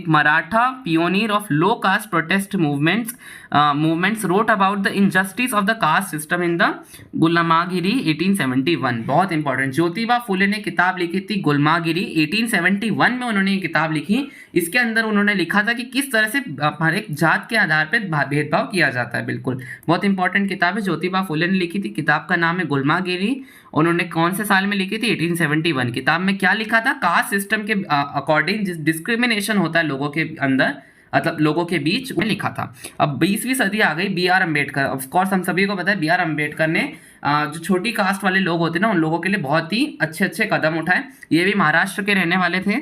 Maratha pioneer of low caste protest movements wrote about the injustice of the caste system in the Gulamgiri 1871। बहुत इंपॉर्टेंट, ज्योतिबा फुले ने किताब लिखी थी गुलामगिरी 1871 में उन्होंने ये किताब लिखी। इसके अंदर उन्होंने लिखा था कि किस तरह से हमारे जात के आधार पर भेदभाव किया जाता है। बिल्कुल बहुत इंपॉर्टेंट किताब है, ज्योतिबा फुले ने लिखी थी। किताब का नाम है गुलामगिरी। उन्होंने कौन से साल में लिखी थी, 1871। किताब में क्या लिखा था, कास्ट सिस्टम के अकॉर्डिंग डिस्क्रिमिनेशन होता है लोगों के अंदर, मतलब लोगों के बीच, में लिखा था। अब 20वीं सदी आ गई, B R Ambedkar. Of course हम सभी को पता है बी आर अम्बेडकर ने जो छोटी कास्ट वाले लोग होते हैं ना उन लोगों के लिए बहुत ही अच्छे अच्छे कदम उठाए। ये भी महाराष्ट्र के रहने वाले थे।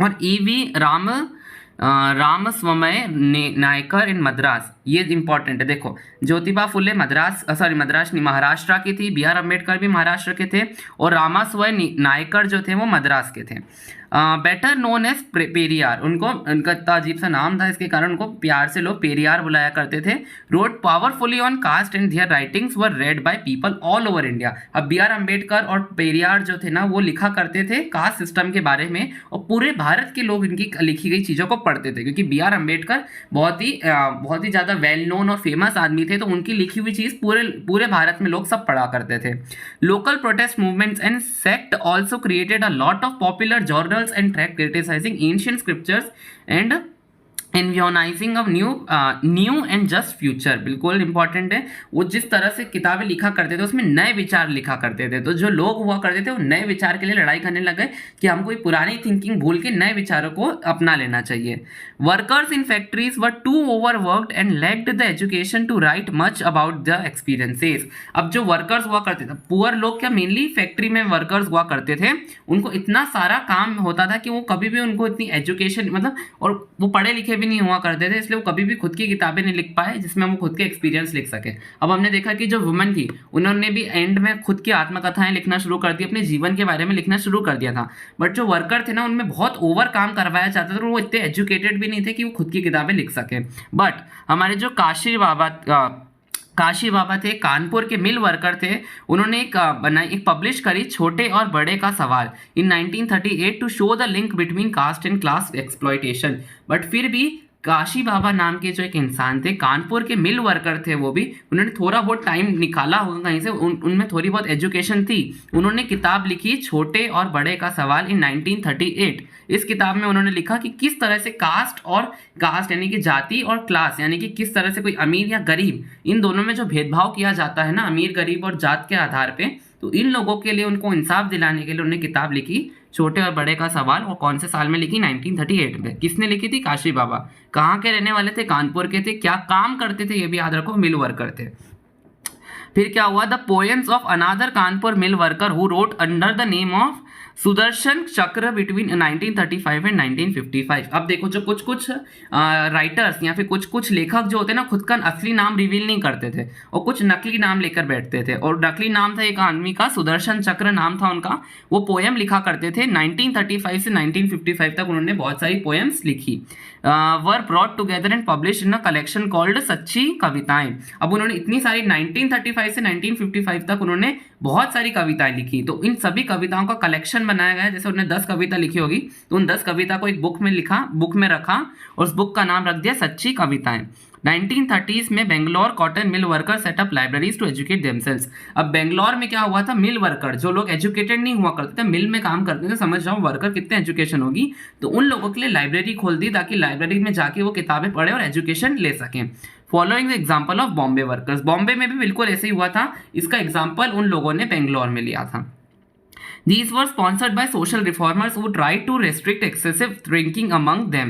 और ईवी रामस्वामी नायकर इन मद्रास, ये इंपॉर्टेंट है। देखो ज्योतिबा फुले मद्रास नहीं महाराष्ट्र की थी, बी आर अम्बेडकर भी महाराष्ट्र के थे, और रामास्वामी नायकर जो थे वो मद्रास के थे। बेटर नोन एज पेरियार, उनका इतना अजीब सा नाम था इसके कारण उनको प्यार से लोग पेरियार बुलाया करते थे। Wrote powerfully on caste and their writings were read by people all over India. अब बी आर अम्बेडकर और पेरियार जो थे ना वो लिखा करते थे कास्ट सिस्टम के बारे में, और पूरे भारत के लोग इनकी लिखी गई चीज़ों को पढ़ते थे, क्योंकि बी आर अम्बेडकर बहुत ही ज़्यादा वेल नोन और फेमस आदमी थे, तो उनकी लिखी हुई चीज़ पूरे भारत में लोग सब पढ़ा करते थे। Local protest movements and sect also created a lot of popular journals and tract criticizing ancient scriptures and envisioning of new and just future. बिल्कुल इंपॉर्टेंट है, वो जिस तरह से किताबें लिखा करते थे उसमें नए विचार लिखा करते थे। तो जो लोग हुआ करते थे वो नए विचार के लिए लड़ाई करने लगे कि हमको ये पुरानी थिंकिंग भूल के नए विचारों को अपना लेना चाहिए। Workers in factories were too overworked and lacked the education to write much about the experiences. अब जो वर्कर्स हुआ करते थे, पुअर लोग क्या मेनली फैक्ट्री में वर्कर्स हुआ करते थे, उनको इतना सारा काम होता था कि वो कभी भी उनको इतनी एजुकेशन मतलब, और वो पढ़े लिखे भी नहीं हुआ करते थे, इसलिए वो कभी भी खुद की किताबें नहीं लिख पाए जिसमें वो खुद के एक्सपीरियंस लिख सके। अब हमने देखा कि जो वुमेन थी उन्होंने भी एंड में खुद की आत्मकथाएं लिखना शुरू कर दी, अपने जीवन के बारे में लिखना शुरू कर दिया था। बट जो वर्कर थे ना उनमें बहुत ओवर काम करवाया जाता था, तो वो इतने एजुकेटेड भी नहीं थे कि वो खुद की किताबें लिख सके। बट हमारे जो काशी बाबा काशी बाबा थे, कानपुर के मिल वर्कर थे। उन्होंने एक पब्लिश करी छोटे और बड़े का सवाल in 1938 to show the link between caste and class exploitation. But फिर भी काशी बाबा नाम के जो एक इंसान थे, कानपुर के मिल वर्कर थे, वो भी उन्होंने थोड़ा बहुत टाइम निकाला होगा कहीं से, उनमें थोड़ी बहुत एजुकेशन थी। उन्होंने किताब लिखी छोटे और बड़े का सवाल इन 1938। इस किताब में उन्होंने लिखा कि किस तरह से कास्ट यानी कि जाति और क्लास यानी कि किस तरह से कोई अमीर या गरीब, इन दोनों में जो भेदभाव किया जाता है ना, अमीर गरीब और जात के आधार पे, तो इन लोगों के लिए उनको इंसाफ दिलाने के लिए उन्होंने किताब लिखी छोटे और बड़े का सवाल। और कौन से साल में लिखी? 1938 में। किसने लिखी थी? काशी बाबा। कहाँ के रहने वाले थे? कानपुर के थे। क्या काम करते थे? ये भी याद रखो, मिल वर्कर थे। फिर क्या हुआ? The poems of another Kanpur mill worker who wrote under the name of Sudarshan चक्र बिटवीन 1935 एंड 1955। अब देखो, जो कुछ राइटर्स या फिर कुछ लेखक जो होते हैं ना, खुद का असली नाम रिवील नहीं करते थे और कुछ नकली नाम लेकर बैठते थे। और नकली नाम था एक आदमी का, सुदर्शन चक्र नाम था उनका। वो पोएम लिखा करते थे। 1935 से 1955 तक उन्होंने बहुत सारी पोएम्स लिखी। Were brought together and publish in a collection called सच्ची कविताएं। अब उन्होंने इतनी सारी 1935 से 1955 तक उन्होंने बहुत सारी कविताएं लिखी, तो इन सभी कविताओं का कलेक्शन बनाया गया है। जैसे उन्होंने 10 कविता लिखी होगी, तो उन 10 कविता को एक बुक में रखा और उस बुक का नाम रख दिया सच्ची कविताएं। 1930s में Bangalore cotton mill worker set up libraries to educate themselves. अब बेंगलोर में क्या हुआ था? मिल वर्कर, जो लोग एजुकेटेड नहीं हुआ करते थे, मिल में काम करते थे, समझ जाओ वर्कर कितने एजुकेशन होगी, तो उन लोगों के लिए लाइब्रेरी खोल दी ताकि लाइब्रेरी में जाके वो किताबें पढ़े और एजुकेशन ले सकें। Following the example of Bombay workers. Bombay में भी बिल्कुल ऐसे ही हुआ था। इसका एग्जाम्पल उन लोगों ने बेंगलोर में लिया था। These were sponsored by social reformers who tried to restrict excessive drinking among them.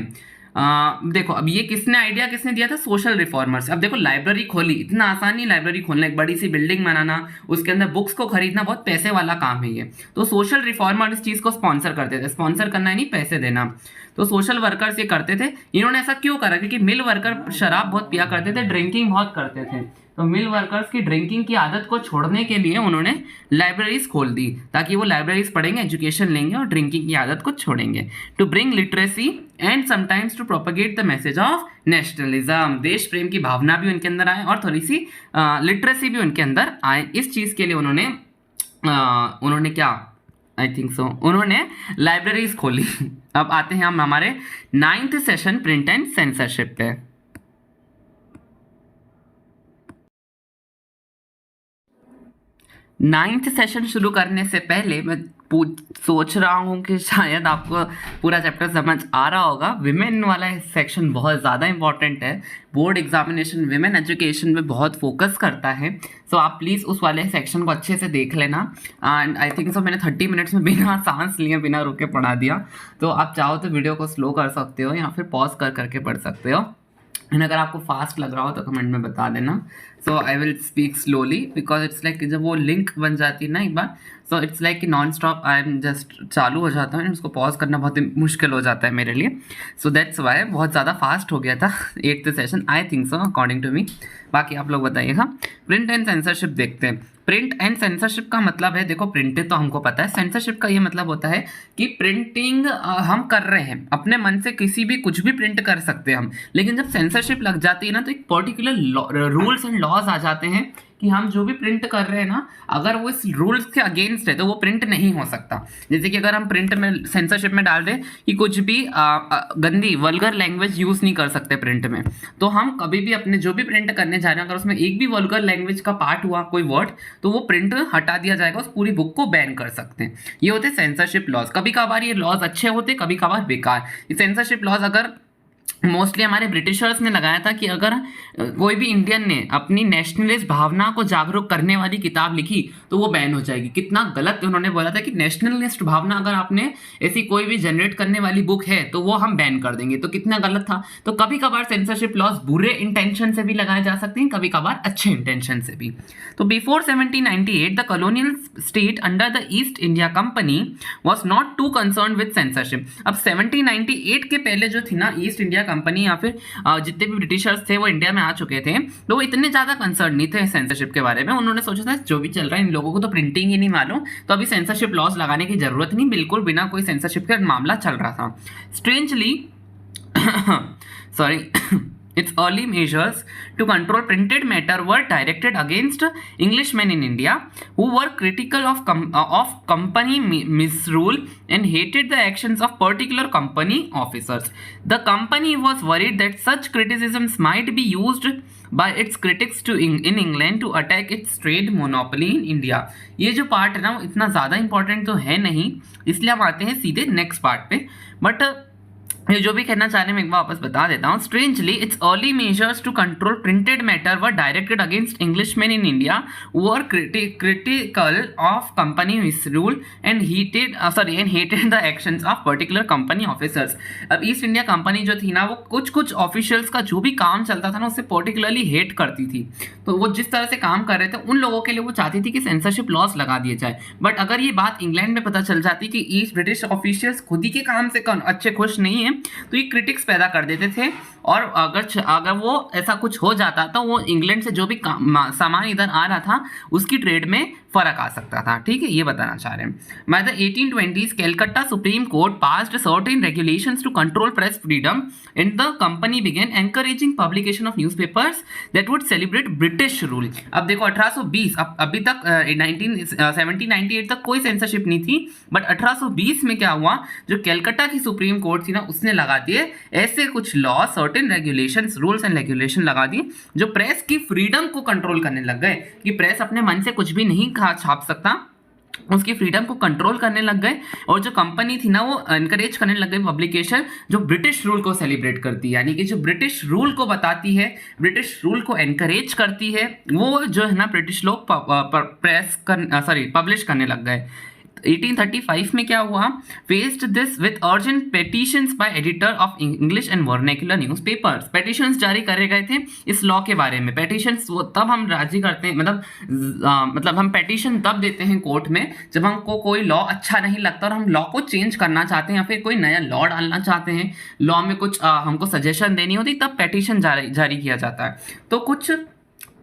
देखो, अब ये किसने दिया था? Social reformers. अब देखो, लाइब्रेरी खोली, इतना आसान नहीं लाइब्रेरी खोलना, एक बड़ी सी बिल्डिंग बनाना, उसके अंदर बुक्स को खरीदना, बहुत पैसे वाला काम है ये। तो सोशल रिफॉर्मर इस चीज़ को स्पॉन्सर करते थे। स्पॉन्सर करना है नहीं, पैसे देना। तो सोशल वर्कर्स ये करते थे। इन्होंने ऐसा क्यों करा? क्योंकि मिल वर्कर शराब बहुत पिया करते थे, ड्रिंकिंग बहुत करते थे। तो मिल वर्कर्स की ड्रिंकिंग की आदत को छोड़ने के लिए उन्होंने लाइब्रेरीज खोल दी ताकि वो लाइब्रेरीज पढ़ेंगे, एजुकेशन लेंगे और ड्रिंकिंग की आदत को छोड़ेंगे। To bring literacy and sometimes to propagate the message of nationalism. देश प्रेम की भावना भी उनके अंदर आए और थोड़ी सी लिटरेसी भी उनके अंदर आए। इस चीज़ के लिए उन्होंने क्या, आई थिंक सो, उन्होंने लाइब्रेरीज खोली। अब आते हैं हम हमारे 9th session print and censorship पे। 9th सेशन शुरू करने से पहले मैं सोच रहा हूँ कि शायद आपको पूरा चैप्टर समझ आ रहा होगा। विमेन वाला सेक्शन बहुत ज़्यादा इंपॉर्टेंट है। बोर्ड एग्जामिनेशन विमेन एजुकेशन में बहुत फोकस करता है। सो आप प्लीज़ उस वाले सेक्शन को अच्छे से देख लेना। एंड आई थिंक सो मैंने 30 मिनट्स में बिना सांस लिए, बिना रुके पढ़ा दिया। तो आप चाहो तो वीडियो को स्लो कर सकते हो या फिर पॉज करके पढ़ सकते हो। एंड अगर आपको फास्ट लग रहा हो तो कमेंट में बता देना। So I will speak slowly because it's like जब वो लिंक बन जाती है ना एक बार, सो इट्स लाइक कि non stop I am just चालू हो जाता है, उसको पॉज करना बहुत मुश्किल हो जाता है मेरे लिए। सो दैट्स वाई बहुत ज़्यादा फास्ट हो गया था 8th session, I think so, according to me. बाकी आप लोग बताइएगा। प्रिंट एंड सेंसरशिप देखते हैं। प्रिंट एंड सेंसरशिप का मतलब है, देखो प्रिंटेड तो हमको पता है, सेंसरशिप का ये मतलब होता है कि प्रिंटिंग हम कर रहे हैं अपने मन से, कुछ भी प्रिंट कर सकते हैं हम, लेकिन जब सेंसरशिप लग जाती है ना तो एक पर्टिकुलर रूल्स एंड लॉज आ जाते हैं कि हम जो भी प्रिंट कर रहे हैं ना, अगर वो इस रूल्स के अगेंस्ट है तो वो प्रिंट नहीं हो सकता। जैसे कि अगर हम प्रिंट में सेंसरशिप में डाल दें कि कुछ भी गंदी वल्गर लैंग्वेज यूज़ नहीं कर सकते प्रिंट में, तो हम कभी भी अपने जो भी प्रिंट करने जा रहे हैं अगर उसमें एक भी वल्गर लैंग्वेज का पार्ट हुआ, कोई वर्ड, तो वो प्रिंट हटा दिया जाएगा, उस पूरी बुक को बैन कर सकते हैं। ये होते हैं सेंसरशिप लॉज। कभी कभार ये लॉज अच्छे होते, कभी कभार बेकार। ये सेंसरशिप लॉज अगर मोस्टली हमारे ब्रिटिशर्स ने लगाया था कि अगर कोई भी इंडियन ने अपनी नेशनलिस्ट भावना को जागरूक करने वाली किताब लिखी तो वो बैन हो जाएगी। कितना गलत उन्होंने बोला था कि नेशनलिस्ट भावना अगर आपने ऐसी कोई भी जनरेट करने वाली बुक है तो वो हम बैन कर देंगे, तो कितना गलत था। तो कभी कभार सेंसरशिप लॉज बुरे इंटेंशन से भी लगाए जा सकते हैं, कभी कभार अच्छे इंटेंशन से भी। तो before 1798 the colonial state under the East India company was not too concerned with censorship. अब 1798 के पहले जो थी ना ईस्ट इंडिया कंपनी या फिर जितने भी ब्रिटिशर्स थे वो इंडिया में आ चुके थे, तो वो इतने ज़्यादा कंसर्न नहीं थे सेंसरशिप के बारे में। उन्होंने सोचा था जो भी चल रहा है इन लोगों को तो प्रिंटिंग ही नहीं मालूम, तो अभी सेंसरशिप लॉज लगाने की जरूरत नहीं, बिल्कुल बिना कोई सेंसरशिप का मामला चल रहा था। Strangely sorry Its early measures to control printed matter were directed against Englishmen in India who were critical of company misrule and hated the actions of particular company officers. The company was worried that such criticisms might be used by its critics in England to attack its trade monopoly in India. ये जो part है ना वो इतना ज़्यादा important तो है नहीं, इसलिए हम आते हैं सीधे नेक्स्ट पार्ट पे. बट ये जो भी कहना चाह रहे हैं मैं एक बार वापस बता देता हूँ. Strangely its early measures to control printed matter were directed against Englishman in India were critical of company misrule and hated the actions of particular company officers. अब ईस्ट इंडिया कंपनी जो थी ना वो कुछ ऑफिशियल्स का जो भी काम चलता था ना उससे पर्टिकुलरली हेट करती थी. तो वो जिस तरह से काम कर रहे थे उन लोगों के लिए वो चाहती थी कि सेंसरशिप लॉस लगा दिए जाए. बट अगर ये बात इंग्लैंड में पता चल जाती कि ईस्ट ब्रिटिश ऑफिशियल्स खुद ही के काम से अच्छे खुश नहीं है तो ये क्रिटिक्स पैदा कर देते थे. और अगर वो ऐसा कुछ हो जाता तो वो इंग्लैंड से जो भी सामान इधर आ रहा था उसकी ट्रेड में फर्क आ सकता था. ठीक है, ये बताना चाह रहे हैं. By the 1820s Calcutta supreme court passed certain regulations to control press freedom and the company began encouraging publication of newspapers that would celebrate British rule. अब देखो 1820 अभी तक 1798 तक कोई सेंसरशिप नहीं थी. बट 1820 में क्या हुआ, जो कलकत्ता की सुप्रीम कोर्ट थी ना उसने लगा दिए ऐसे कुछ law, certain regulations, rules and regulation लगा दिए जो प्रेस की फ्रीडम को कंट्रोल करने लग गए कि प्रेस अपने मन से कुछ भी नहीं छाप सकता, उसकी फ्रीडम को कंट्रोल करने लग गए. और जो कंपनी थी ना वो एनकरेज करने लग गई पब्लिकेशन जो ब्रिटिश रूल को सेलिब्रेट करती है, यानी कि जो ब्रिटिश रूल को बताती है, ब्रिटिश रूल को एनकरेज करती है, वो जो है ना ब्रिटिश लोग पब्लिश करने लग गए. 1835 में क्या हुआ, faced this with urgent petitions by editor of English and vernacular newspapers. Petitions जारी करे गए थे इस लॉ के बारे में. पेटिशंस वो तब हम राजी करते हैं, मतलब हम पेटिशन तब देते हैं कोर्ट में जब हमको कोई लॉ अच्छा नहीं लगता और हम लॉ को चेंज करना चाहते हैं या फिर कोई नया लॉ डालना चाहते हैं, लॉ में कुछ हमको सजेशन देनी होती, तब पेटिशन जारी किया जाता है. तो कुछ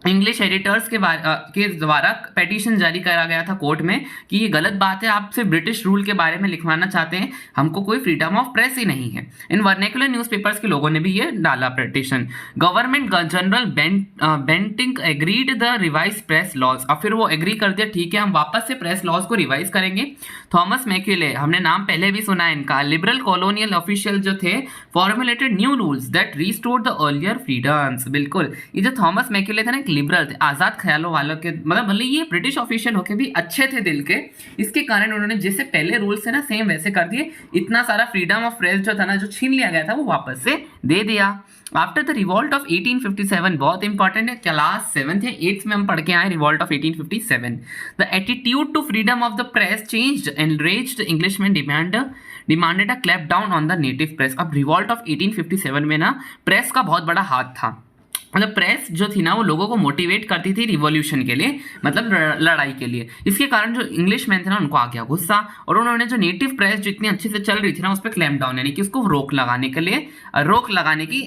इंग्लिश एडिटर्स के द्वारा पेटिशन जारी करा गया था कोर्ट में कि ये गलत बात है, आप सिर्फ ब्रिटिश रूल के बारे में लिखवाना चाहते हैं, हमको कोई फ्रीडम ऑफ प्रेस ही नहीं है. इन वर्नेकुलर न्यूज़पेपर्स के लोगों ने भी ये डाला petition. Government general Bentinck agreed the revise press laws. अब फिर वो एग्री कर दिया, ठीक है हम वापस से प्रेस लॉज को रिवाइज करेंगे. थॉमस मैक्यूले, हमने नाम पहले भी सुना है इनका, लिबरल कॉलोनियल ऑफिशियल जो थे, formulated new rules that restored the earlier freedoms. बिल्कुल, ये जो थॉमस मैक्यूले थे ना लिबरल थे, आज़ाद ख्यालों वालों के, मतलब भले ये ब्रिटिश ऑफिशियल होके भी अच्छे थे दिल के, इसके कारण उन्होंने जैसे पहले रूल्स थे ना सेम वैसे कर दिए. इतना सारा फ्रीडम ऑफ प्रेस जो था ना जो छीन लिया गया था वो वापस से दे दिया. आफ्टर द रिवॉल्ट ऑफ 1857, बहुत इंपॉर्टेंट है, क्लास 7th या 8th में हम पढ़ के आए revolt of 1857. The attitude to freedom of the press changed and raised Englishman demanded a clamp down on the native press. अब रिवॉल्ट ऑफ 1857 में ना प्रेस का बहुत बड़ा हाथ था. मतलब प्रेस जो थी ना वो लोगों को मोटिवेट करती थी रिवॉल्यूशन के लिए, मतलब लड़ाई के लिए. इसके कारण जो इंग्लिश मैन थे ना उनको आ गया गुस्सा और उन्होंने जो नेटिव प्रेस जो इतनी अच्छे से चल रही थी ना उस पर क्लैम्प डाउन यानी कि उसको रोक लगाने की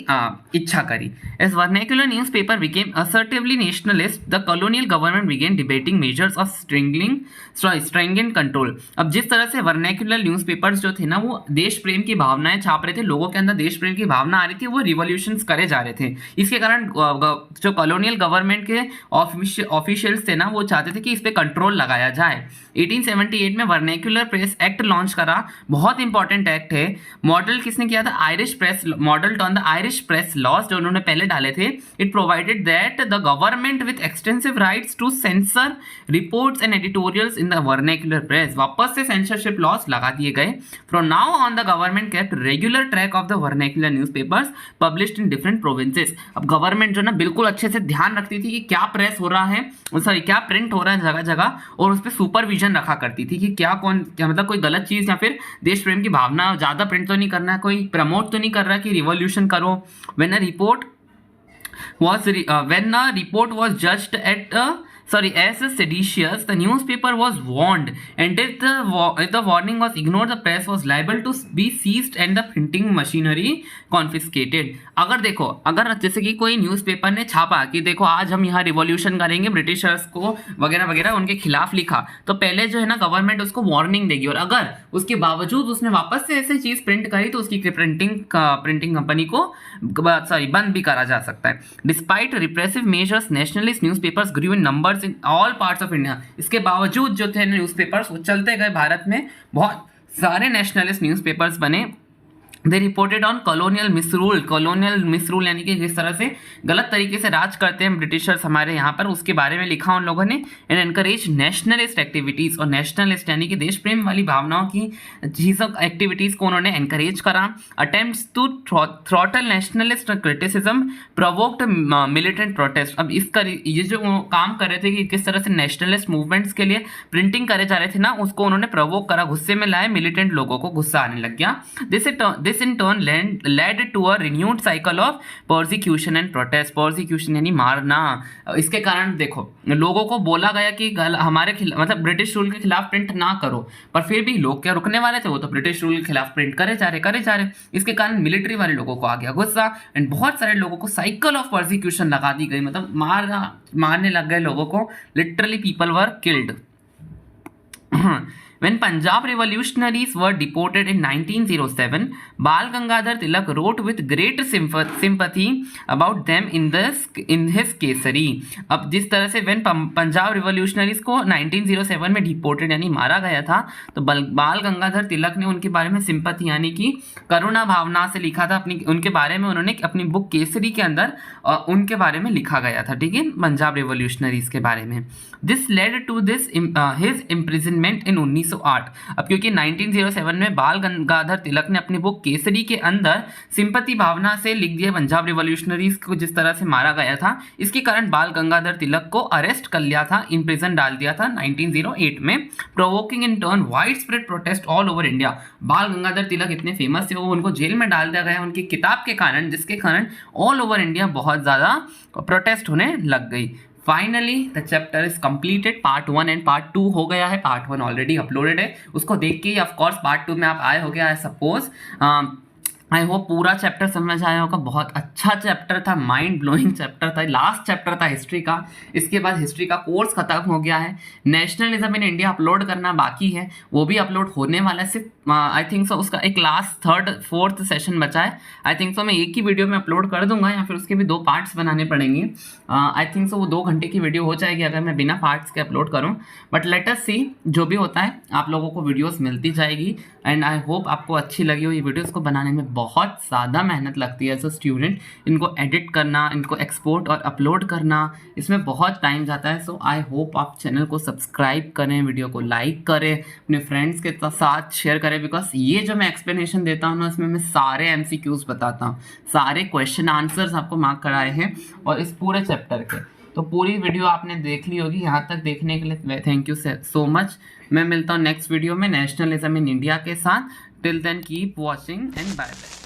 इच्छा करी. As vernacular newspaper became assertively nationalist the colonial government began debating measures of strengthened control. अब जिस तरह से वर्नेकुलर न्यूज़ पेपर्स जो थे ना वो देश प्रेम की भावनाएं छाप रहे थे, लोगों के अंदर देश प्रेम की भावना आ रही थी, वो रिवॉल्यूशंस करे जा रहे थे. इसके कारण जो कॉलोनियल गवर्नमेंट के ऑफिशियल्स थे ना वो चाहते थे कि इस पे कंट्रोल लगाया जाए. 1878 में वर्नेकुलर प्रेस एक्ट लॉन्च करा, बहुत इंपॉर्टेंट एक्ट है. मॉडल किसने किया था, Irish press, modelled on the Irish press laws जो उन्होंने पहले डाले थे. It provided that the government with extensive rights to censor reports and editorials in the vernacular press. वापस से सेंसरशिप लॉस लगा दिए गए. From now on the government kept regular track of the vernacular newspapers published in different provinces. अब government जो ना बिल्कुल अच्छे से ध्यान रखती थी कि क्या प्रेस हो रहा है, क्या प्रिंट हो रहा है जगह जगह, और उस पर सुपरविजन रखा करती थी कि क्या मतलब कोई गलत चीज़ या फिर देश प्रेम की भावना ज़्यादा प्रिंट तो नहीं करना है, कोई प्रमोट तो नहीं कर रहा है कि रिवॉल्यूशन करो. When a report was judged at sorry, as seditious, the newspaper was warned, and if the warning was ignored, the press was liable to be seized and the printing machinery confiscated. अगर देखो, अगर जैसे कि कोई newspaper ने छापा कि देखो आज हम यहाँ रिवॉल्यूशन करेंगे, ब्रिटिशर्स को वगैरह वगैरह उनके खिलाफ लिखा, तो पहले जो है ना गवर्नमेंट उसको वार्निंग देगी, और अगर उसके बावजूद उसने वापस से ऐसी चीज़ प्रिंट करी तो उसकी प्रिंटिंग कंपनी को बंद भी करा जा सकता है. Despite repressive measures, nationalist newspapers grew in numbers in all parts of India. इसके बावजूद जो थे न्यूज़पेपर्स वो चलते गए भारत में, बहुत सारे नेशनलिस्ट न्यूज़पेपर्स बने. दे रिपोर्टेड ऑन कॉलोनियल मिसरूल यानी कि जिस तरह से गलत तरीके से राज करते हैं ब्रिटिशर्स हमारे यहाँ पर, उसके बारे में लिखा उन लोगों ने. एंड एनकरेज नेशनलिस्ट एक्टिविटीज़, और नेशनलिस्ट यानी कि देश प्रेम वाली भावनाओं की चीज़ों एक्टिविटीज़ को उन्होंने एनकरेज करा. Attempts to throttle nationalist criticism provoked militant protest. अब इसका ये जो काम कर रहे थे कि किस तरह से नेशनलिस्ट मूवमेंट्स के लिए प्रिंटिंग करे जा रहे थे ना, उसको उन्होंने प्रोवोक करा, गुस्से में लाए, मिलिटेंट लोगों को गुस्सा आने लग गया. This in turn led to a renewed cycle of persecution and protest. Persecution यानी मारना. इसके कारण देखो लोगों को बोला गया कि हमारे मतलब ब्रिटिश रूल के खिलाफ प्रिंट ना करो, पर फिर भी लोग क्या रुकने वाले थे, वो तो ब्रिटिश रूल के खिलाफ प्रिंट करे जा रहे. इसके कारण मिलिट्री वाले लोगों को आ गया गुस्सा, एंड बहुत सारे लोगों को साइकिल ऑफ परसिक्यूशन लगा दी गई, मतलब मारने लग गए लोगों को. Literally people were killed. When Punjab revolutionaries were deported in 1907, Bal Gangadhar Tilak wrote with great sympathy about them in his Kesari. अब जिस तरह से when पंजाब रिवॉल्यूशनरीज को 1907 में डिपोर्टेड यानी मारा गया था, तो बाल गंगाधर तिलक ने उनके बारे में सिंपथी यानी कि करुणा भावना से लिखा था. उनके बारे में उन्होंने अपनी बुक केसरी के अंदर उनके बारे में लिखा गया था, ठीक है, पंजाब रिवॉल्यूशनरीज के बारे में. This led to this his imprisonment in 1908. अब क्योंकि 1907 में बाल गंगाधर तिलक ने अपनी बुक केसरी के अंदर सिंपति भावना से लिख दिया पंजाब रिवॉल्यूशनरीज को जिस तरह से मारा गया था, इसके कारण बाल गंगाधर तिलक को अरेस्ट कर लिया था, इम्प्रिजन डाल दिया था 1908 में, provoking in turn wide spread protest all over India. बाल गंगाधर तिलक इतने फेमस थे, वो उनको जेल में डाल दिया गया उनकी किताब के कारण, जिसके कारण ऑल ओवर इंडिया बहुत ज़्यादा प्रोटेस्ट होने लग गई. Finally the chapter is completed. Part 1 and part 2 हो गया है. पार्ट 1 ऑलरेडी अपलोडेड है, उसको देख के ही ऑफकोर्स पार्ट 2 में आप आए हो गया है सपोज. आई होप पूरा चैप्टर समझ आया होगा. बहुत अच्छा चैप्टर था, माइंड ब्लोइंग चैप्टर था. लास्ट चैप्टर था हिस्ट्री का, इसके बाद हिस्ट्री का कोर्स खत्म हो गया है. नेशनलिज्म इन इंडिया अपलोड करना बाकी है, वो भी अपलोड होने वाला है. सिर्फ आई थिंक सो उसका एक लास्ट 3rd 4th सेशन बचा है. आई थिंक सो मैं एक ही वीडियो में अपलोड कर दूंगा, या फिर उसके भी 2 पार्ट्स बनाने पड़ेंगे. आई थिंक सो वो 2 घंटे की वीडियो हो जाएगी अगर मैं बिना पार्ट्स के अपलोड करूँ. बट लेट अस सी, जो भी होता है आप लोगों को वीडियोस मिलती जाएगी. एंड आई होप आपको अच्छी लगी हो. ये वीडियोस को बनाने में बहुत ज़्यादा मेहनत लगती है एज अ स्टूडेंट. इनको एडिट करना, इनको एक्सपोर्ट और अपलोड करना, इसमें बहुत टाइम जाता है. सो आई होप आप चैनल को सब्सक्राइब करें, वीडियो को लाइक करें, अपने फ्रेंड्स के साथ शेयर करें. बिकॉज ये जो मैं एक्सप्लेनेशन देता हूँ ना, इसमें मैं सारे MCQs बताता हूँ, सारे क्वेश्चन आंसर्स आपको मार्क कराए हैं, और इस पूरे चैप्टर के. तो पूरी वीडियो आपने देख ली होगी. यहाँ तक देखने के लिए थैंक यू सो मच. मैं मिलता हूँ नेक्स्ट वीडियो में नेशनलिज्म इन इंडिया के साथ. Till then keep watching and bye bye.